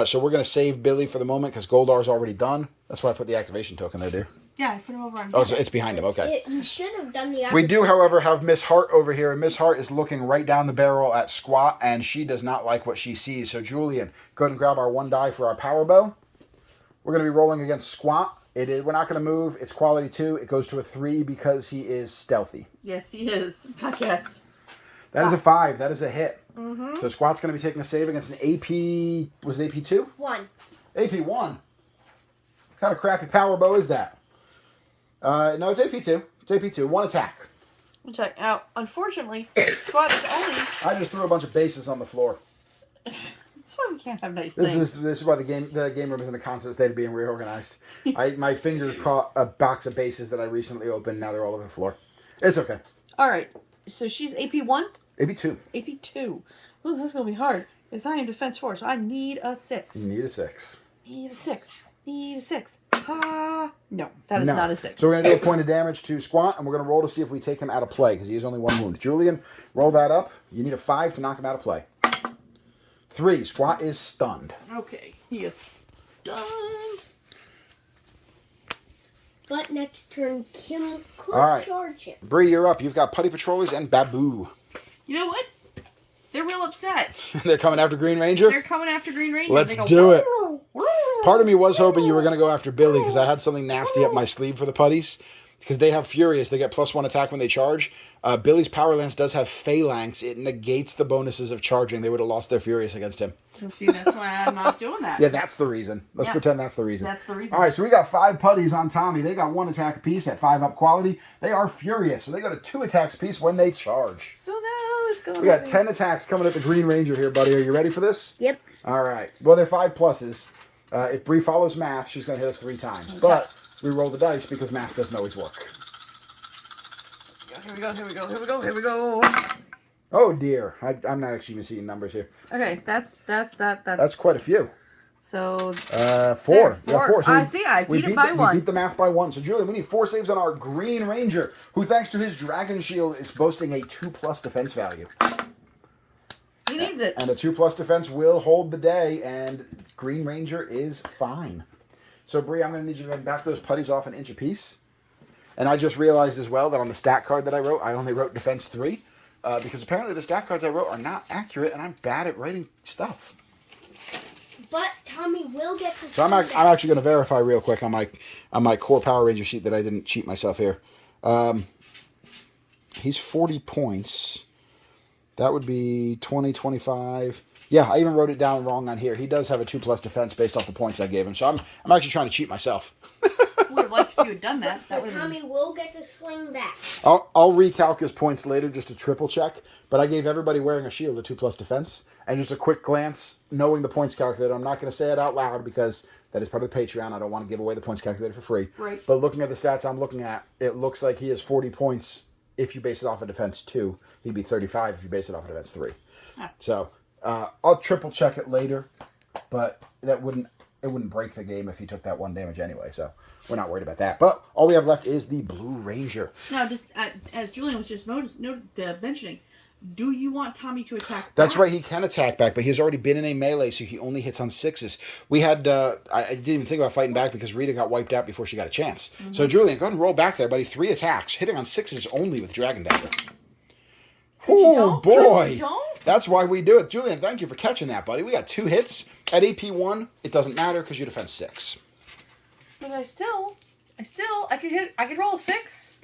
A: So we're going to save Billy for the moment, because Goldar's already done. That's why I put the activation token there, dear.
D: Yeah, I put him over on
A: Oh, so it's behind him. Okay.
C: You should have done the
A: We do, however, have Miss Hart over here, and Miss Hart is looking right down the barrel at Squat, and she does not like what she sees. So, Julian, go ahead and grab our 1 die for our power bow. We're going to be rolling against Squat. We're not going to move. It's quality 2. It goes to a 3 because he is stealthy.
D: Yes, he is. I guess.
A: That is a 5. That is a hit. So, Squat's going to be taking a save against an AP. Was it AP 2?
C: 1.
A: AP 1? What kind of crappy power bow is that? No, it's AP 2. It's AP 2. 1 attack.
D: We'll check. Now, unfortunately, Squad is only...
A: I just threw a bunch of bases on the floor.
D: That's why we can't have nice
A: This
D: things.
A: is why the game room is in a constant state of being reorganized. My finger caught a box of bases that I recently opened. Now they're all over the floor. It's okay.
D: All right. So she's AP 1?
A: AP 2.
D: AP 2. Well, this is going to be hard. Because I am defense 4, so I need a 6.
A: You need a 6.
D: Need a 6. Need a 6. No, that is not a 6.
A: So we're going to do a point of damage to Squat, and we're going to roll to see if we take him out of play, because he has only 1 wound. Julian, roll that up. You need a 5 to knock him out of play. 3. Squat is stunned.
D: Okay. He is stunned.
C: But next turn, Kim could
A: All right.
C: charge him.
A: Bree, you're up. You've got Putty Patrollers and Baboo.
D: You know what? They're real upset.
A: They're coming after Green Ranger?
D: They're coming after Green Ranger.
A: Let's
D: They go,
A: do it.
D: "Woo, woo."
A: Part of me was hoping you were going to go after Billy, because I had something nasty up my sleeve for the putties. Because they have Furious. They get +1 attack when they charge. Billy's Power Lance does have Phalanx. It negates the bonuses of charging. They would have lost their Furious against him.
D: See, that's why I'm not doing that.
A: Yeah, that's the reason. Let's pretend that's the reason.
D: That's the reason.
A: All right, so we got 5 putties on Tommy. They got 1 attack apiece at 5 up quality. They are Furious, so they go to 2 attacks apiece when they charge.
D: So those go.
A: We got 10 attacks coming at the Green Ranger here, buddy. Are you ready for this?
C: Yep.
A: All right. Well, they're 5 pluses. If Bree follows math, she's going to hit us 3 times. But we roll the dice because math doesn't always work.
D: Here we go. Here we go. Here we go. Here we go.
A: Oh dear, I'm not actually even seeing numbers here.
D: Okay, that's
A: That's quite a few.
D: So
A: 4.
D: There,
A: 4. So
D: I see. I beat it by 1.
A: We beat the math by 1. So Julian, we need 4 saves on our Green Ranger, who thanks to his Dragon Shield is boasting a 2+ defense value.
D: He needs it.
A: And a 2+ defense will hold the day, and Green Ranger is fine. So Bree, I'm going to need you to back those putties off an inch apiece. And I just realized as well that on the stat card that I wrote, I only wrote defense 3. Because apparently the stat cards I wrote are not accurate, and I'm bad at writing stuff.
C: But Tommy will get to.
A: So I'm actually going to verify real quick on my core Power Ranger sheet that I didn't cheat myself here. He's 40 points. That would be 20, 25. Yeah, I even wrote it down wrong on here. He does have a 2+ defense based off the points I gave him. So I'm actually trying to cheat myself.
D: Would have liked if you had done that. That
C: But
D: would have
C: Tommy will get to swing back.
A: I'll recalc his points later just to triple check. But I gave everybody wearing a shield a 2+ defense. And just a quick glance, knowing the points calculator. I'm not going to say it out loud because that is part of the Patreon. I don't want to give away the points calculator for free.
D: Right.
A: But looking at the stats I'm looking at, it looks like he has 40 points if you base it off of defense 2. He'd be 35 if you base it off of defense 3.
D: Ah.
A: So I'll triple check it later. But it wouldn't break the game if he took that 1 damage anyway. So we're not worried about that. But all we have left is the Blue Ranger.
D: Now, just as Julian was just mentioning, do you want Tommy to attack back?
A: That's right, he can attack back, but he's already been in a melee, so he only hits on 6s. We had, I didn't even think about fighting back because Rita got wiped out before she got a chance. Mm-hmm. So Julian, go ahead and roll back there, buddy. 3 attacks, hitting on 6s only with Dragon Dagger. Oh boy! That's why we do it. Julian, thank you for catching that, buddy. We got 2 hits. At AP 1, it doesn't matter because you defend 6.
D: But I could roll a 6.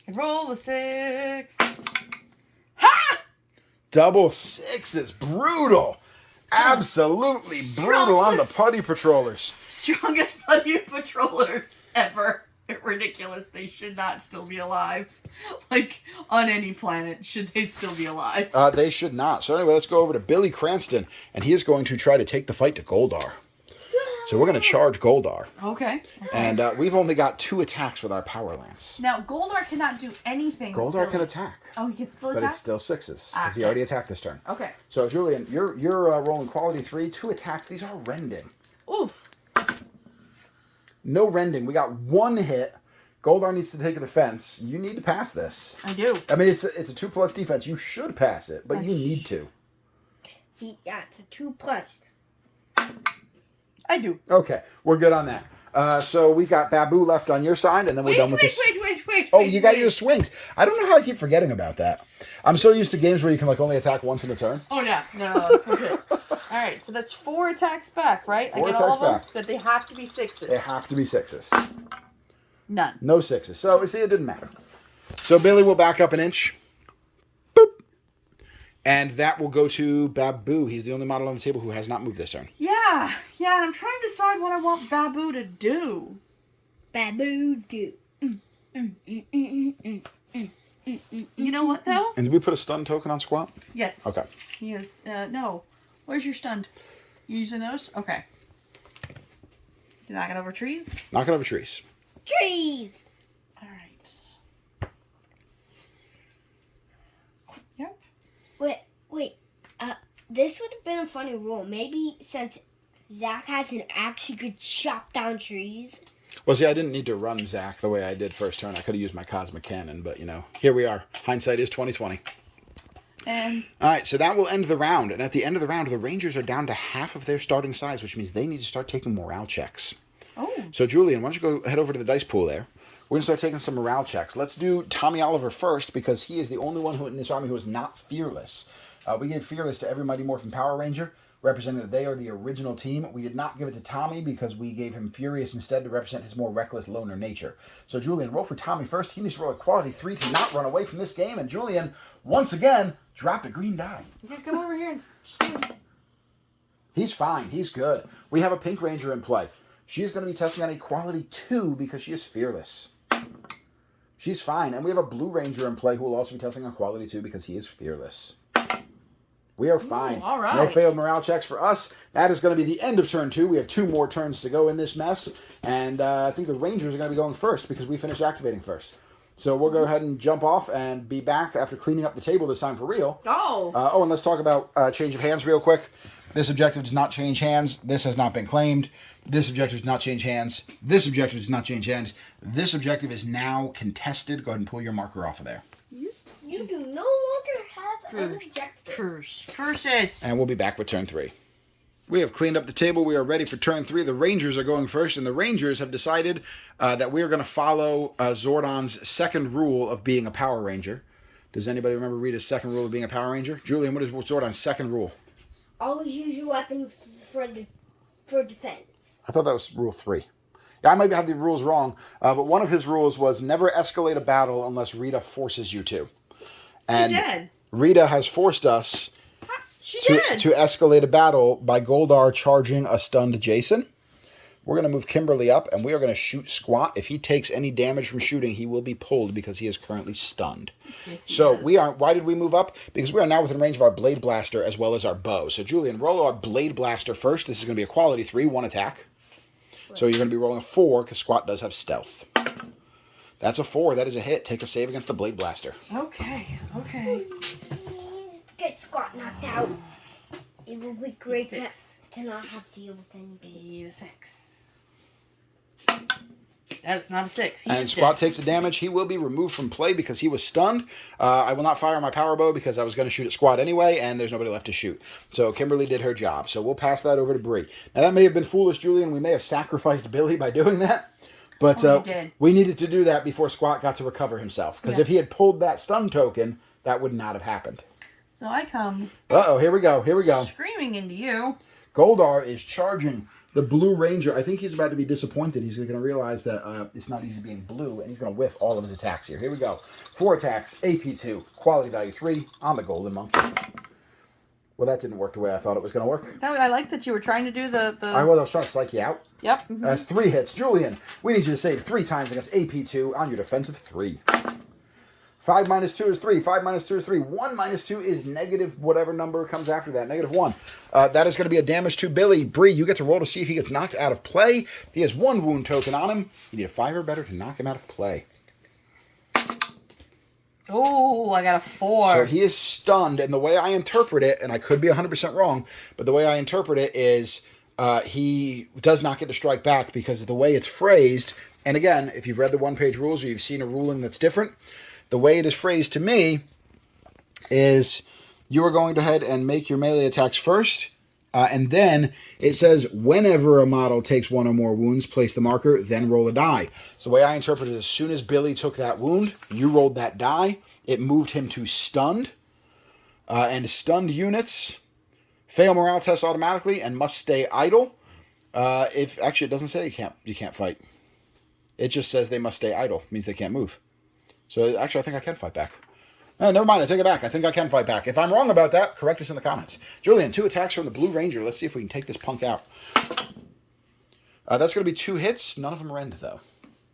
D: I could roll a 6. Ha!
A: Double 6s. Brutal. Absolutely brutal on the Putty Patrollers.
D: Strongest Putty Patrollers ever. Ridiculous. They should not still be alive. Like, on any planet, should they still be alive?
A: They should not. So anyway, let's go over to Billy Cranston, and he is going to try to take the fight to Goldar. So we're going to charge Goldar.
D: Okay.
A: And we've only got 2 attacks with our Power Lance.
D: Now, Goldar cannot do anything.
A: Goldar can attack.
D: Oh, he can still
A: But
D: attack?
A: it's still 6s, because he already attacked this turn.
D: Okay.
A: So, Julian, you're rolling quality 3, 2 attacks. These are rending.
D: Ooh.
A: No rending. We got 1 hit. Goldar needs to take a defense. You need to pass this.
D: I do.
A: I mean, it's a 2+ defense. You should pass it, but you need to.
C: Yeah, it's a 2+.
D: I do.
A: Okay, we're good on that. So we got Babu left on your side, and then we're done with this.
D: Wait.
A: Oh, you got your swings. I don't know how I keep forgetting about that. I'm so used to games where you can like only attack once in a turn.
D: Oh, yeah. No, for sure. All right, so that's 4 attacks back, right?
A: 4
D: I get all
A: attacks
D: of them?
A: back.
D: That they have to be 6s.
A: They have to be 6s.
D: None.
A: No 6s. So, see, it didn't matter. So, Billy will back up an inch. Boop. And that will go to Babu. He's the only model on the table who has not moved this turn.
D: Yeah, and I'm trying to decide what I want Babu to do.
C: Babu do.
D: You know what, though?
A: And did we put a stun token on Squat?
D: Yes.
A: Okay.
D: He is, no. Where's your stunned? You using those? Okay. You knocking over trees?
A: Knocking over trees.
C: Trees.
D: All right. Yep.
C: Wait. This would have been a funny rule. Maybe since Zach has an axe, he could chop down trees.
A: Well, see, I didn't need to run Zach the way I did first turn. I could have used my Cosmic Cannon, but, here we are. Hindsight is 20/20.
D: And
A: All right, so that will end the round. And at the end of the round, the Rangers are down to half of their starting size, which means they need to start taking morale checks.
D: oh,
A: So, Julian, why don't you go head over to the dice pool there? We're going to start taking some morale checks. Let's do Tommy Oliver first, because he is the only one in this army who is not fearless. We gave fearless to every Mighty Morphin Power Ranger, representing that they are the original team. We did not give it to Tommy because we gave him Furious instead to represent his more reckless loner nature. So, Julian, roll for Tommy first. He needs to roll a quality 3 to not run away from this game. And Julian, once again, dropped a green die.
D: you gotta come over here and see.
A: He's fine. He's good. We have a Pink Ranger in play. She is going to be testing on a quality 2 because she is fearless. She's fine. And we have a Blue Ranger in play who will also be testing on quality 2 because he is fearless. We are fine.
D: Ooh, all right.
A: No failed morale checks for us. That is going to be the end of turn 2. We have 2 more turns to go in this mess. And I think the Rangers are going to be going first because we finished activating first. So we'll go ahead and jump off and be back after cleaning up the table this time for real.
D: Oh.
A: And let's talk about change of hands real quick. This objective does not change hands. This has not been claimed. This objective does not change hands. This objective does not change hands. This objective is now contested. Go ahead and pull your marker off of there.
C: You do no longer have an objective.
D: Curses.
A: And we'll be back with turn 3. We have cleaned up the table. We are ready for turn 3. The Rangers are going first, and the Rangers have decided that we are going to follow Zordon's second rule of being a Power Ranger. Does anybody remember Rita's second rule of being a Power Ranger? Julian, what is Zordon's second rule?
C: Always use your weapons for defense.
A: I thought that was rule 3. Yeah, I might have the rules wrong, but one of his rules was never escalate a battle unless Rita forces you to. And
D: She did.
A: Rita has forced us to escalate a battle by Goldar charging a stunned Jason. We're going to move Kimberly up, and we are going to shoot Squat. If he takes any damage from shooting, he will be pulled because he is currently stunned.
D: Yes, he
A: So
D: is.
A: why did we move up? Because we are now within range of our Blade Blaster as well as our bow. So Julian, roll our Blade Blaster first. This is going to be a quality 3, 1 attack. So you're going to be rolling a 4 because Squat does have stealth. That's a 4. That is a hit. Take a save against the Blade Blaster.
D: Okay.
C: Get Squat knocked out. It will be great to
D: 6.
C: not have to deal with anybody.
D: 6. That's not a 6. He
A: And
D: is
A: Squat
D: dead.
A: takes the damage. He will be removed from play because he was stunned. I will not fire my power bow because I was going to shoot at Squat anyway, and there's nobody left to shoot. So Kimberly did her job. So we'll pass that over to Bree. Now that may have been foolish, Julian. We may have sacrificed Billy by doing that. But
D: Oh, we did.
A: we needed to do that before Squat got to recover himself. Because
D: Yeah.
A: if he had pulled that stun token, that would not have happened.
D: So I come
A: Uh-oh, here we go. Here we go.
D: screaming into you.
A: Goldar is charging the Blue Ranger. I think he's about to be disappointed. He's going to realize that it's not easy being blue, and he's going to whiff all of his attacks here. Here we go. 4 attacks, AP 2, quality value 3 on the Golden Monkey. Well, that didn't work the way I thought it was going to work.
D: I like that you were trying to do the...
A: I was trying to psych you out.
D: Yep.
A: That's 3 hits. Julian, we need you to save 3 times against AP 2 on your defensive 3. 5 minus 2 is 3. 5 minus 2 is 3. 1 minus 2 is negative whatever number comes after that. Negative 1. That is going to be a damage to Billy. Bree, you get to roll to see if he gets knocked out of play. He has 1 wound token on him. You need a 5 or better to knock him out of play.
D: Oh, I got a 4.
A: So he is stunned, and the way I interpret it, and I could be 100% wrong, but the way I interpret it is he does not get to strike back because the way it's phrased And again, if you've read the one-page rules or you've seen a ruling that's different, the way it is phrased to me is you are going to head and make your melee attacks first, and then it says whenever a model takes one or more wounds, place the marker, then roll a die. So the way I interpret it is as soon as Billy took that wound, you rolled that die, it moved him to stunned, and stunned units fail morale tests automatically and must stay idle. If actually it doesn't say you can't fight. It just says they must stay idle. It means they can't move. So actually I think I can fight back. Never mind, I take it back. I think I can fight back. If I'm wrong about that, correct us in the comments. Julian, 2 attacks from the Blue Ranger. Let's see if we can take this punk out. That's going to be 2 hits. None of them rend, though.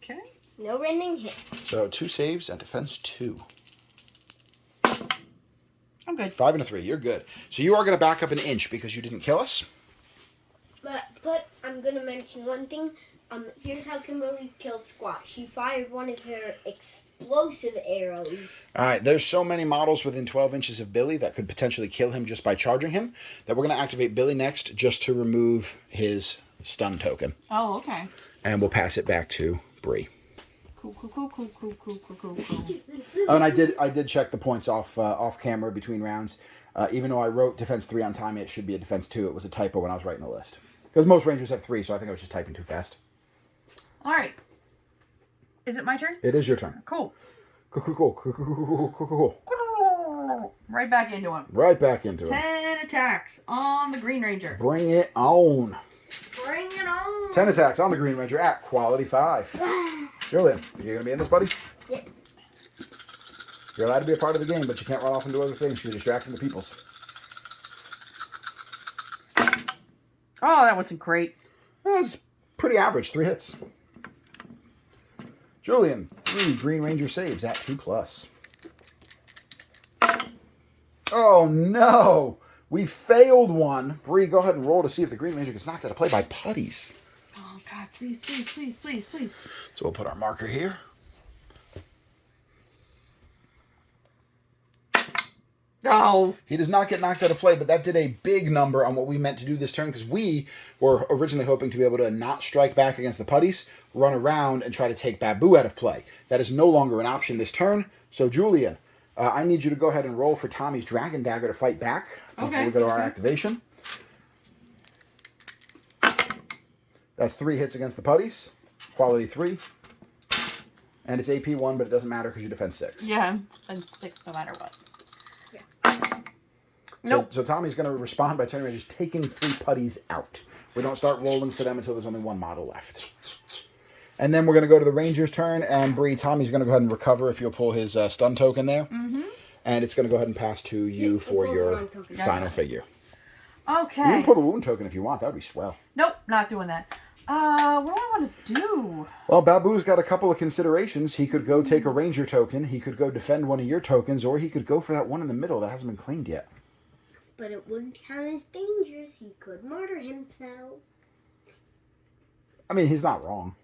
D: Okay.
C: No rending hit.
A: So 2 saves and defense 2.
D: I'm good.
A: 5 and a 3. You're good. So you are going to back up an inch because you didn't kill us.
C: But I'm going to mention one thing. Here's how Kimberly killed Squat. She fired one of her explosive arrows.
A: All right, there's so many models within 12 inches of Billy that could potentially kill him just by charging him that we're going to activate Billy next just to remove his stun token.
D: Oh, okay.
A: And we'll pass it back to Bree.
D: Cool.
A: Oh, and I did check the points off camera between rounds. Even though I wrote defense 3 on Tommy, it should be a defense 2. It was a typo when I was writing the list. Because most Rangers have 3, so I think I was just typing too fast.
D: All right. Is it my turn?
A: It is your turn.
D: Cool.
A: Cool.
D: Right back into him.
A: Right back into it.
D: 10 attacks on the Green Ranger.
A: Bring it on.
C: Bring it on.
A: 10 attacks on the Green Ranger at quality 5. Julian, you going to be in this, buddy?
C: Yep.
A: You're allowed to be a part of the game, but you can't run off and do other things. You're distracting the peoples.
D: Oh, that wasn't great.
A: That's pretty average. 3 hits. Julian, 3 Green Ranger saves at 2+. Oh, no. We failed one. Bree, go ahead and roll to see if the Green Ranger gets knocked out of play by putties.
D: Oh, God, please.
A: So we'll put our marker here.
D: Oh.
A: He does not get knocked out of play, but that did a big number on what we meant to do this turn because we were originally hoping to be able to not strike back against the putties, run around, and try to take Babu out of play. That is no longer an option this turn. So, Julian, I need you to go ahead and roll for Tommy's Dragon Dagger to fight back before we go to our activation. That's 3 hits against the putties. Quality 3. And it's AP 1, but it doesn't matter because you defend 6.
D: Yeah, and 6 no matter what.
A: Nope. So Tommy's going to respond by turning around just taking 3 putties out. We don't start rolling for them until there's only 1 model left. And then we're going to go to the Ranger's turn, and Bree, Tommy's going to go ahead and recover if you'll pull his stun token there. Mm-hmm. And it's going to go ahead and pass to you for your final figure.
D: Okay.
A: You can pull a wound token if you want. That would be swell.
D: Nope, not doing that. What do I want to do?
A: Well, Babu's got a couple of considerations. He could go take a Ranger token. He could go defend one of your tokens, or he could go for that one in the middle that hasn't been claimed yet.
C: But it wouldn't count as dangerous. He could murder himself.
A: I mean, he's not wrong.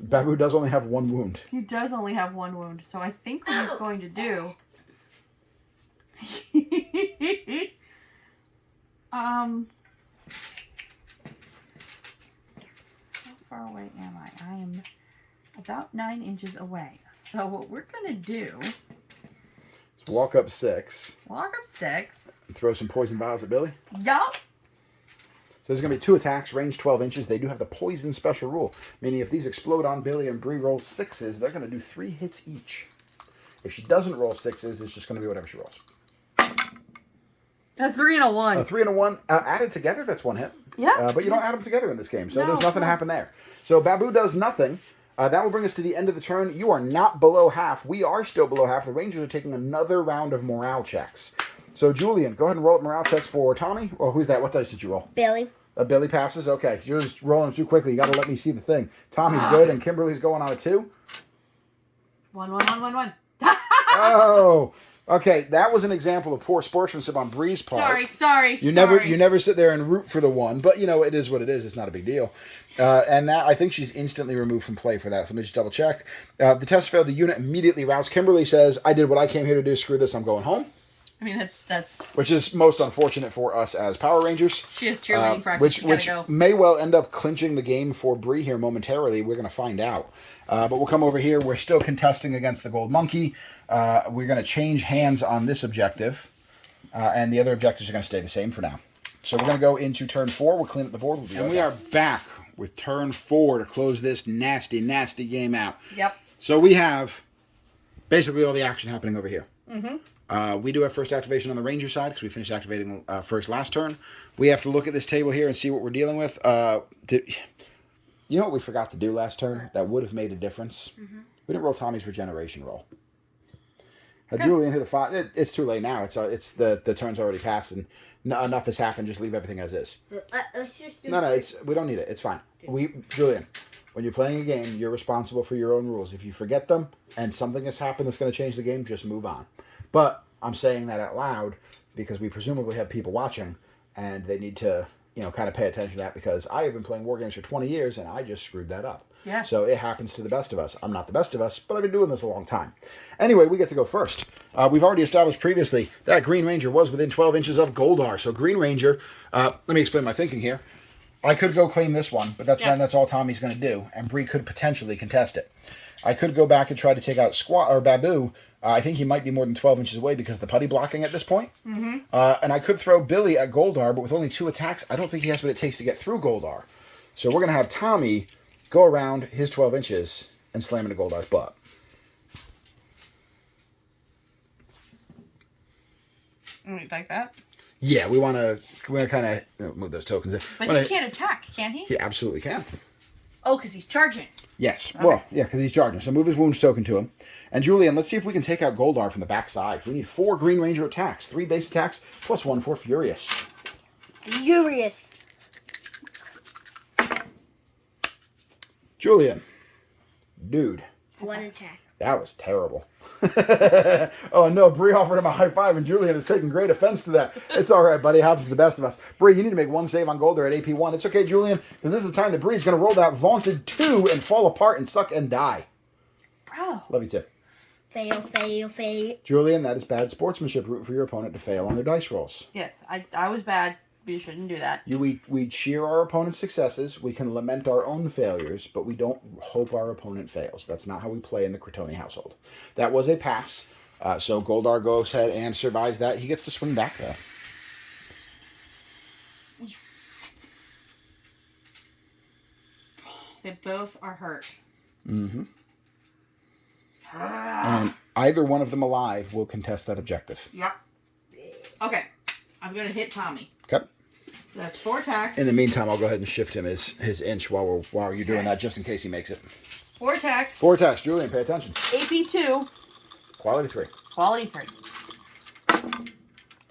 A: Babu does only have 1 wound.
D: He does only have 1 wound, so I think what he's going to do... How far away am I? I am about 9 inches away. So what we're going to do...
A: Walk up 6.
D: Walk up 6.
A: And throw some poison vials at Billy.
D: Yup.
A: So there's going to be 2 attacks, range 12 inches. They do have the poison special rule, meaning if these explode on Billy and Bree rolls 6s, they're going to do 3 hits each. If she doesn't roll 6s, it's just going to be whatever she rolls.
D: A 3 and a 1.
A: A 3 and a 1 added together, that's 1 hit.
D: Yeah.
A: But you don't add them together in this game, so
D: No,
A: there's nothing to happen there. So Babu does nothing. That will bring us to the end of the turn. You are not below half. We are still below half. The Rangers are taking another round of morale checks. So, Julian, go ahead and roll up morale checks for Tommy. Or who's that? What dice did you roll?
C: Billy.
A: Billy passes? Okay. You're just rolling too quickly. You got to let me see the thing. Tommy's good, and Kimberly's going on a 2.
D: 1.
A: Oh! Okay, that was an example of poor sportsmanship on Bree's part.
D: Sorry.
A: You never sit there and root for the 1, but you know it is what it is. It's not a big deal. And that I think she's instantly removed from play for that. So let me just double check. The test failed. The unit immediately roused. Kimberly says, "I did what I came here to do. Screw this. I'm going home."
D: I mean, that's.
A: Which is most unfortunate for us as Power Rangers.
D: She has cheerleading practice.
A: Which
D: Go.
A: may well end up clinching the game for Bree here momentarily. We're going to find out. But we'll come over here. We're still contesting against the Gold Monkey. We're going to change hands on this objective. And the other objectives are going to stay the same for now. So we're going to go into turn 4. We'll clean up the board. And we are back with turn 4 to close this nasty, nasty game out.
D: Yep.
A: So we have basically all the action happening over here.
D: Mm-hmm.
A: We do have first activation on the Ranger side because we finished activating first last turn. We have to look at this table here and see what we're dealing with. You know what we forgot to do last turn that would have made a difference?
C: Mm-hmm.
A: We didn't roll Tommy's regeneration roll. Julian hit a 5. It's too late now. It's the turn's already passed and enough has happened. Just leave everything as is.
C: Let's just do
A: No, we don't need it. It's fine. Julian, when you're playing a game, you're responsible for your own rules. If you forget them and something has happened that's going to change the game, just move on. But I'm saying that out loud because we presumably have people watching and they need to, kind of pay attention to that because I have been playing war games for 20 years and I just screwed that up.
D: Yeah.
A: So it happens to the best of us. I'm not the best of us, but I've been doing this a long time. Anyway, we get to go first. We've already established previously that Green Ranger was within 12 inches of Goldar. So Green Ranger, let me explain my thinking here. I could go claim this one, but that's all Tommy's going to do, and Bree could potentially contest it. I could go back and try to take out Babu. I think he might be more than 12 inches away because of the putty blocking at this point.
D: Mm-hmm.
A: And I could throw Billy at Goldar, but with only 2 attacks, I don't think he has what it takes to get through Goldar. So we're going to have Tommy go around his 12 inches and slam into Goldar's butt.
D: Like that?
A: Yeah, we want to kind of move those tokens in.
D: But he can't attack, can he?
A: He absolutely can.
D: Oh, because he's charging.
A: Yes.
D: Okay.
A: Well, yeah, because he's charging. So move his wounds token to him. And Julian, let's see if we can take out Goldar from the back side. We need 4 Green Ranger attacks, 3 base attacks, plus 1 for Furious.
C: Furious.
A: Julian. Dude.
C: 1 attack.
A: That was terrible. Oh no, Bree offered him a high five and Julian is taking great offense to that. It's alright, buddy. It happens to the best of us. Bree, you need to make 1 save on Goldar at AP 1. It's okay, Julian, because this is the time that Bree's going to roll that vaunted 2 and fall apart and suck and die.
D: Bro.
A: Love you, too.
C: Fail, fail, fail.
A: Julian, that is bad sportsmanship. Root for your opponent to fail on their dice rolls.
D: Yes, I was bad. We shouldn't do that.
A: We cheer our opponent's successes. We can lament our own failures, but we don't hope our opponent fails. That's not how we play in the Cretoni household. That was a pass. So Goldar goes ahead and survives that. He gets to swing back, though.
D: They both are hurt.
A: Mm-hmm. And either one of them alive will contest that objective.
D: Yep. Okay. I'm going to hit Tommy.
A: Okay.
D: So that's 4 attacks.
A: In the meantime, I'll go ahead and shift him his inch while you're doing that, just in case he makes it.
D: 4 attacks.
A: 4 attacks. Julian, pay attention.
D: AP 2.
A: Quality 3.
D: Quality 3.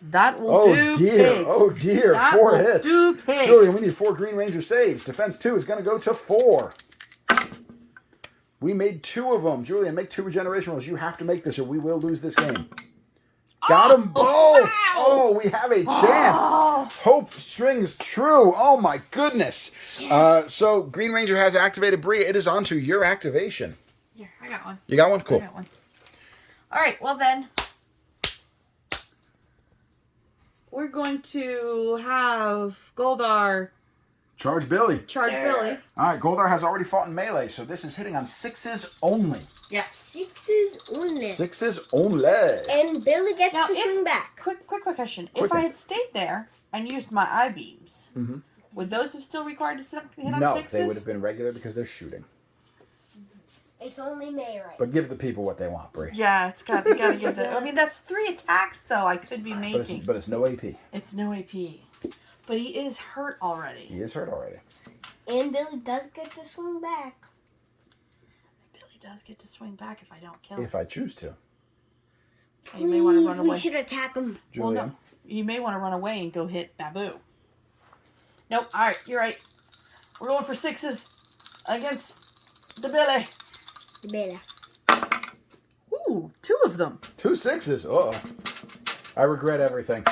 D: That will do pig.
A: Oh dear.
D: That
A: 4
D: will
A: hits.
D: do pig.
A: Julian, we need 4 Green Ranger saves. Defense 2 is going to go to 4. We made 2 of them. Julian, make 2 regeneration rolls. You have to make this or we will lose this game. Got them both.
D: Wow.
A: Oh, we have a chance.
D: Oh.
A: Hope strings true. Oh my goodness.
C: Yes.
A: So Green Ranger has activated Bree. It is on to your activation.
D: Yeah, I got one.
A: You got one? Cool.
D: I got one. All right, well then, we're going to have Goldar
A: Charge Billy.
D: charge Billy.
A: All right, Goldar has already fought in melee, so this is hitting on 6s only.
D: Yes.
C: 6s only.
A: 6s only.
C: And Billy gets
D: Now,
C: to swing back.
D: Quick question.
A: Quick
D: If I had
A: answer.
D: stayed there and used my I-beams,
A: Mhm.
D: would those have still required to hit on
A: No,
D: 6s?
A: they would have been regular because they're shooting.
C: It's only melee.
A: But give the people what they want, Bree.
D: Yeah, you gotta give the. I mean, that's 3 attacks though. I could be
A: But
D: making.
A: it's no AP.
D: It's no AP, but he is hurt already.
A: He is hurt already.
C: And Billy does get to swing back.
D: Billy does get to swing back if I don't kill him.
A: If I choose to.
D: You may want to run
C: We
D: away.
C: should attack him.
A: Julian.
D: Well, no, you may want to run away and go hit Babu. Nope. All right, you're right. We're going for 6s against the Billy.
C: The Billy.
D: Ooh, 2 of them.
A: 2 6s. Uh-oh. I regret everything.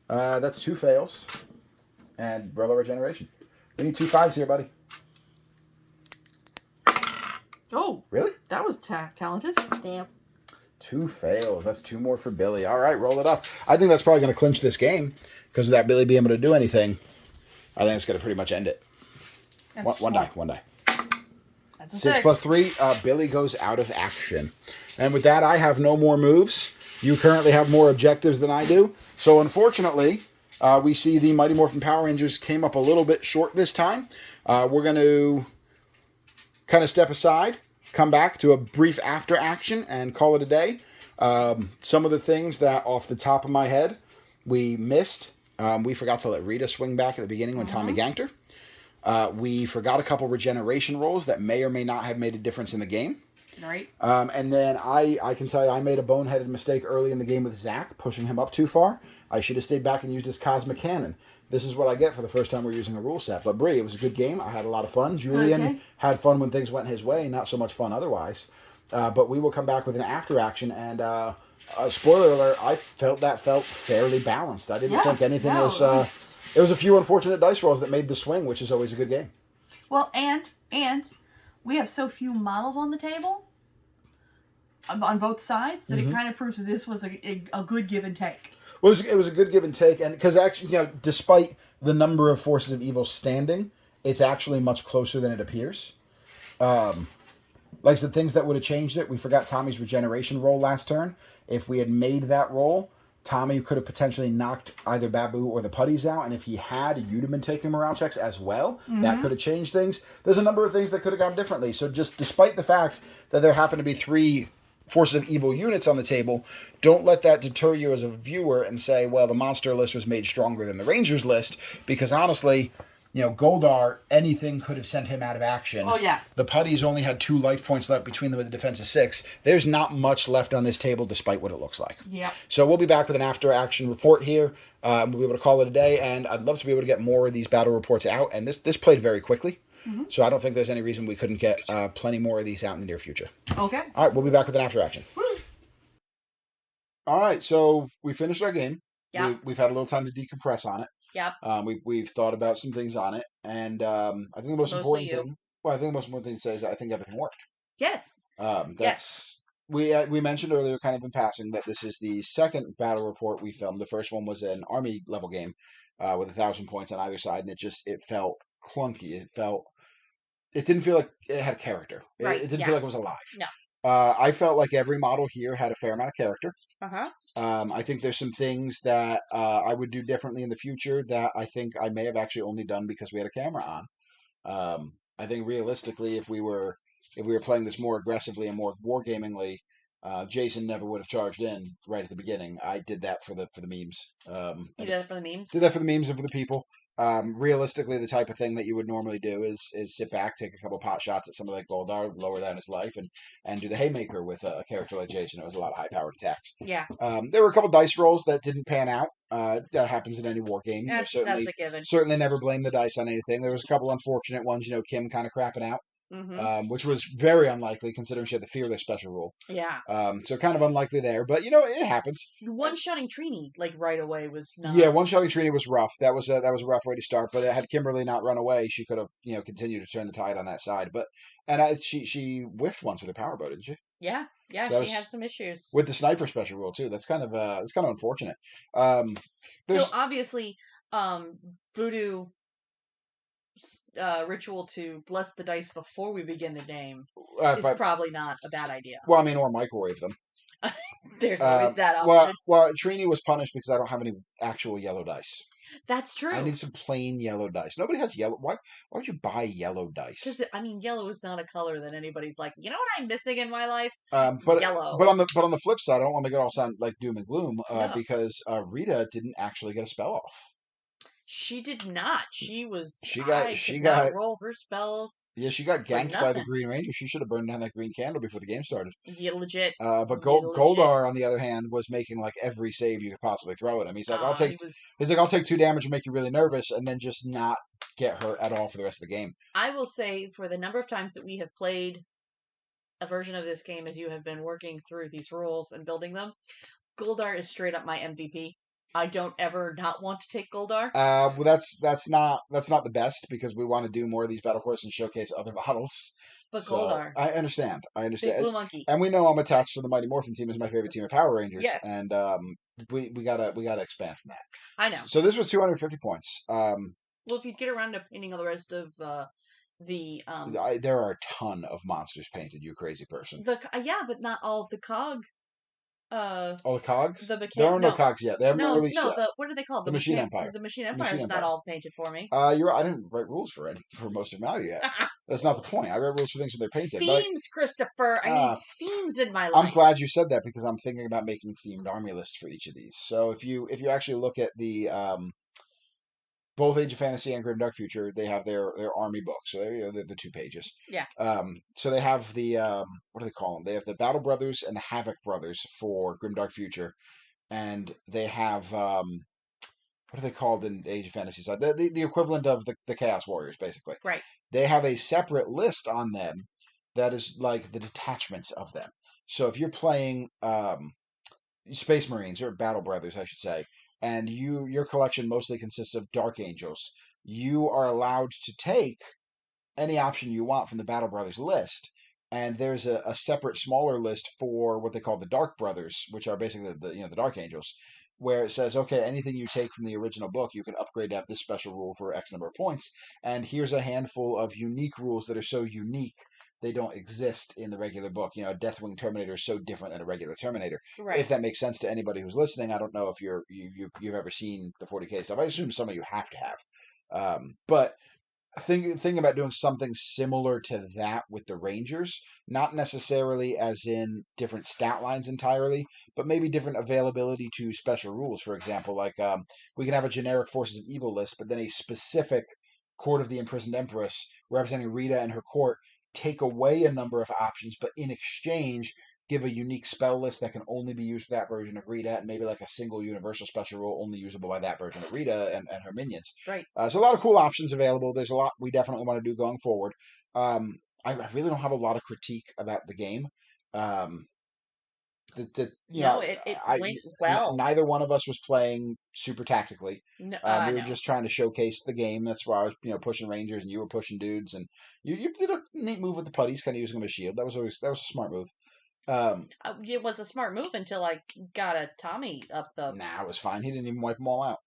A: That's 2 fails. And roll a regeneration. We need 2 5s here, buddy.
D: Oh,
A: Really?
D: that was talented.
C: Fail.
A: 2 fails. That's 2 more for Billy. All right, roll it up. I think that's probably going to clinch this game because without Billy being able to do anything, I think it's going to pretty much end it. One die.
D: That's a
A: 6 plus 3. Billy goes out of action. And with that, I have no more moves. You currently have more objectives than I do. So unfortunately, we see the Mighty Morphin Power Rangers came up a little bit short this time. We're going to kind of step aside, come back to a brief after action, and call it a day. Some of the things that off the top of my head we missed. We forgot to let Rita swing back at the beginning when Tommy ganked her. We forgot a couple regeneration rolls that may or may not have made a difference in the game.
D: Right.
A: And then I can tell you I made a boneheaded mistake early in the game with Zach, pushing him up too far. I should have stayed back and used his Cosmic Cannon. This is what I get for the first time we're using a rule set. But Bree, it was a good game. I had a lot of fun. Julian had fun when things went his way, not so much fun otherwise. But we will come back with an after action. And spoiler alert, I felt fairly balanced. I didn't think anything was... It was a few unfortunate dice rolls that made the swing, which is always a good game.
D: Well, and we have so few models on the table on both sides that it kind of proves that this was a good give and take.
A: Well, it was a good give and take, and because actually, despite the number of forces of evil standing, it's actually much closer than it appears. Like I said, things that would have changed it. We forgot Tommy's regeneration roll last turn. If we had made that roll, Tommy could have potentially knocked either Babu or the putties out, and if he had, you'd have been taking morale checks as well. That could have changed things. There's a number of things that could have gone differently. So just despite the fact that there happen to be 3 forces of evil units on the table, don't let that deter you as a viewer and say, well, the monster list was made stronger than the Rangers list, because honestly, Goldar, anything could have sent him out of action.
D: Oh, yeah.
A: The putties only had 2 life points left between them with a defense of 6. There's not much left on this table despite what it looks like.
D: Yeah.
A: So we'll be back with an after-action report here. We'll be able to call it a day, and I'd love to be able to get more of these battle reports out. And this played very quickly, so I don't think there's any reason we couldn't get plenty more of these out in the near future.
D: Okay.
A: All right, we'll be back with an after-action.
D: Woo.
A: All right, so we finished our game.
B: Yeah.
A: We've had a little time to decompress on it.
B: Yep.
A: We've thought about some things on it, and I think the most
B: Mostly
A: important
B: you.
A: thing. Well, I think the most important thing to say is that I think everything worked.
B: Yes.
A: We mentioned earlier, kind of in passing, that this is the second battle report we filmed. The first one was an army level game with 1,000 points on either side, and it felt clunky. It didn't feel like it had character.
B: Right,
A: It didn't
B: yeah.
A: feel like it was alive.
B: No.
A: I felt like every model here had a fair amount of character.
B: Uh-huh.
A: I think there's some things that I would do differently in the future that I think I may have actually only done because we had a camera on. I think realistically, if we were playing this more aggressively and more wargamingly, Jason never would have charged in right at the beginning. I did that for the memes.
B: You did it for the memes?
A: Did that for the memes and for the people. Realistically, the type of thing that you would normally do is sit back, take a couple pot shots at somebody like Goldar, lower down his life, and do the haymaker with a character like Jason. It was a lot of high-powered attacks.
B: Yeah.
A: There were a couple dice rolls that didn't pan out. That happens in any war game.
B: That's a given.
A: Certainly never blame the dice on anything. There was a couple unfortunate ones, Kim kind of crapping out. Which was very unlikely considering she had the fearless special rule.
B: Yeah.
A: So kind of unlikely there, but it happens.
B: One-shotting Trini right away was not.
A: Yeah, one-shotting Trini was rough. That was a rough way to start. But had Kimberly not run away, she could have continued to turn the tide on that side. But she whiffed once with her power bow, didn't she?
B: Yeah,
A: So
B: she had some issues
A: with the sniper special rule too. That's kind of unfortunate.
B: So obviously, Voodoo. Ritual to bless the dice before we begin the game is probably not a bad idea.
A: Well, I mean, or microwave them.
B: There's always that option.
A: Well, Trini was punished because I don't have any actual yellow dice.
B: That's true.
A: I need some plain yellow dice. Nobody has yellow. Why would you buy yellow dice?
B: Because yellow is not a color that anybody's like, you know what I'm missing in my life?
A: But
B: yellow.
A: But on the flip side, I don't want to make it all sound like doom and gloom.
B: No.
A: Because Rita didn't actually get a spell off.
B: She did not. She
A: got
B: not roll her spells.
A: Yeah, she got ganked by the Green Ranger. She should have burned down that green candle before the game started.
B: Yeah, legit.
A: But Goldar, on the other hand, was making like every save you could possibly throw at him. He's like, I'll take 2 damage and make you really nervous, and then just not get hurt at all for the rest of the game.
B: I will say, for the number of times that we have played a version of this game as you have been working through these rules and building them, Goldar is straight up my MVP. I don't ever not want to take Goldar.
A: Well, that's not the best because we want to do more of these battle courses and showcase other models.
B: But
A: So
B: Goldar.
A: I understand.
B: Big blue monkey.
A: And we know I'm attached to the Mighty Morphin team as my favorite team of Power Rangers.
B: Yes.
A: And we gotta expand from that.
B: I know.
A: So this was 250 points.
B: Well, if you get around to painting all the rest of
A: there are a ton of monsters painted. You crazy person.
B: Yeah, but not all of the cog.
A: All the cogs?
B: The
A: There are no cogs yet. They haven't been released yet.
B: What are they called?
A: The Machine Empire.
B: The Machine Empire is not all painted for me.
A: You're right. I didn't write rules for most of them out yet. That's not the point. I write rules for things when they're painted.
B: Themes, Christopher. I need themes in my life.
A: I'm glad you said that because I'm thinking about making themed army lists for each of these. So if you actually look at the both Age of Fantasy and Grimdark Future, they have their army books. So they're the 2 pages.
B: Yeah.
A: So they have the what do they call them? They have the Battle Brothers and the Havoc Brothers for Grimdark Future, and they have what are they called in Age of Fantasy side? The equivalent of the Chaos Warriors, basically.
B: Right.
A: They have a separate list on them that is like the detachments of them. So if you're playing Space Marines or Battle Brothers, I should say, and your collection mostly consists of Dark Angels, you are allowed to take any option you want from the Battle Brothers list. And there's a separate smaller list for what they call the Dark Brothers, which are basically the Dark Angels, where it says, okay, anything you take from the original book, you can upgrade to have this special rule for X number of points. And here's a handful of unique rules that are so unique they don't exist in the regular book. You know, a Deathwing Terminator is so different than a regular Terminator.
B: Right.
A: If that makes sense to anybody who's listening, I don't know if you've ever seen the 40K stuff. I assume some of you have to have. But thinking about doing something similar to that with the Rangers, not necessarily as in different stat lines entirely, but maybe different availability to special rules. For example, like we can have a generic Forces of Evil list, but then a specific Court of the Imprisoned Empress representing Rita and her court take away a number of options, but in exchange give a unique spell list that can only be used for that version of Rita, and maybe like a single universal special rule only usable by that version of Rita and her minions.
B: Right.
A: So a lot of cool options available. There's a lot we definitely want to do going forward. I really don't have a lot of critique about the game. It went well. Neither one of us was playing super tactically.
B: No,
A: we were just trying to showcase the game. That's why I was, pushing Rangers and you were pushing dudes, and you did a neat move with the putties, kind of using them as shield. That was a smart move.
B: It was a smart move until I got a Tommy up the.
A: Nah, it was fine. He didn't even wipe them all out.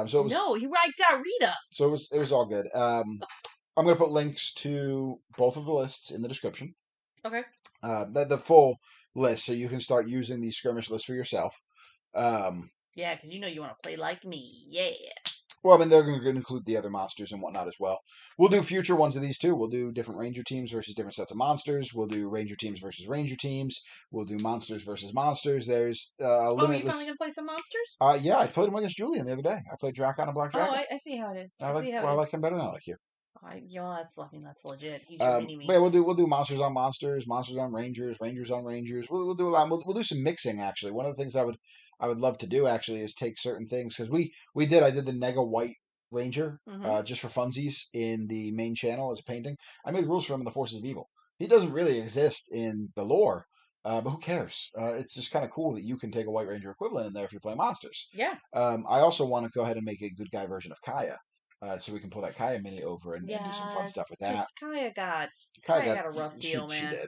A: So it was,
B: no, he wiped out Rita.
A: So it was all good. I'm going to put links to both of the lists in the description.
B: Okay.
A: The full list, so you can start using these skirmish lists for yourself.
B: Yeah, because you want to play like me. Yeah.
A: Well, I mean, they're going to include the other monsters and whatnot as well. We'll do future ones of these too. We'll do different Ranger teams versus different sets of monsters. We'll do Ranger teams versus Ranger teams. We'll do monsters versus monsters. There's
B: limitless. Oh, are you finally going to play some monsters?
A: Yeah, I played them against Julian the other day. I played Drakon and Black Dragon.
B: Oh, I see how it is.
A: I like him better than I like you.
B: That's legit. He's your mini-me.
A: Yeah, we'll do monsters on monsters, monsters on Rangers, Rangers on Rangers. We'll do a lot. We'll do some mixing actually. One of the things I would love to do actually is take certain things because I did the Nega White Ranger just for funsies in the main channel as a painting. I made rules for him in the Forces of Evil. He doesn't really exist in the lore, but who cares? It's just kind of cool that you can take a White Ranger equivalent in there if you play monsters.
B: Yeah.
A: I also want to go ahead and make a good guy version of Kaya. So we can pull that Kaya mini over and do some fun stuff with that.
B: Kaya got a rough deal, man.
A: She did.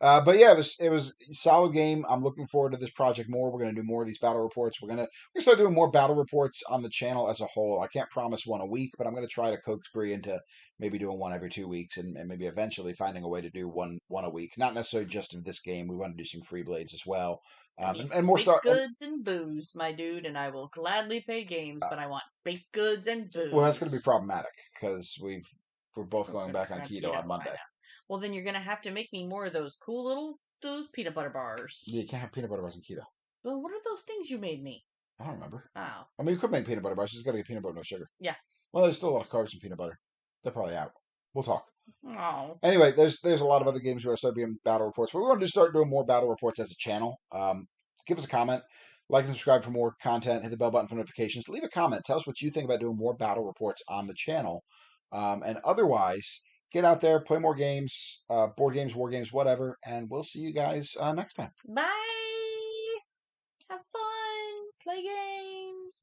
A: But yeah, it was a solid game. I'm looking forward to this project more. We're going to do more of these battle reports. We're going to start doing more battle reports on the channel as a whole. I can't promise one a week, but I'm going to try to coax Bree into maybe doing one every 2 weeks and maybe eventually finding a way to do one a week. Not necessarily just of this game. We want to do some free blades as well. And more
B: baked goods and booze, my dude, and I will gladly pay games, but I want baked goods and booze.
A: Well, that's going to be problematic because we're both going back on keto on Monday.
B: Well, then you're going to have to make me more of those cool those peanut butter bars.
A: Yeah, you can't have peanut butter bars on keto.
B: Well, what are those things you made me?
A: I don't remember.
B: Oh.
A: I mean, you could make peanut butter bars. You just got to get peanut butter, no sugar.
B: Yeah.
A: Well, there's still a lot of carbs in peanut butter. They're probably out. We'll talk.
B: Oh.
A: Anyway, there's a lot of other games where I start doing battle reports. We're going to start doing more battle reports as a channel. Give us a comment. Like and subscribe for more content. Hit the bell button for notifications. Leave a comment. Tell us what you think about doing more battle reports on the channel. And otherwise, get out there, play more games, board games, war games, whatever. And we'll see you guys next time.
B: Bye. Have fun. Play games.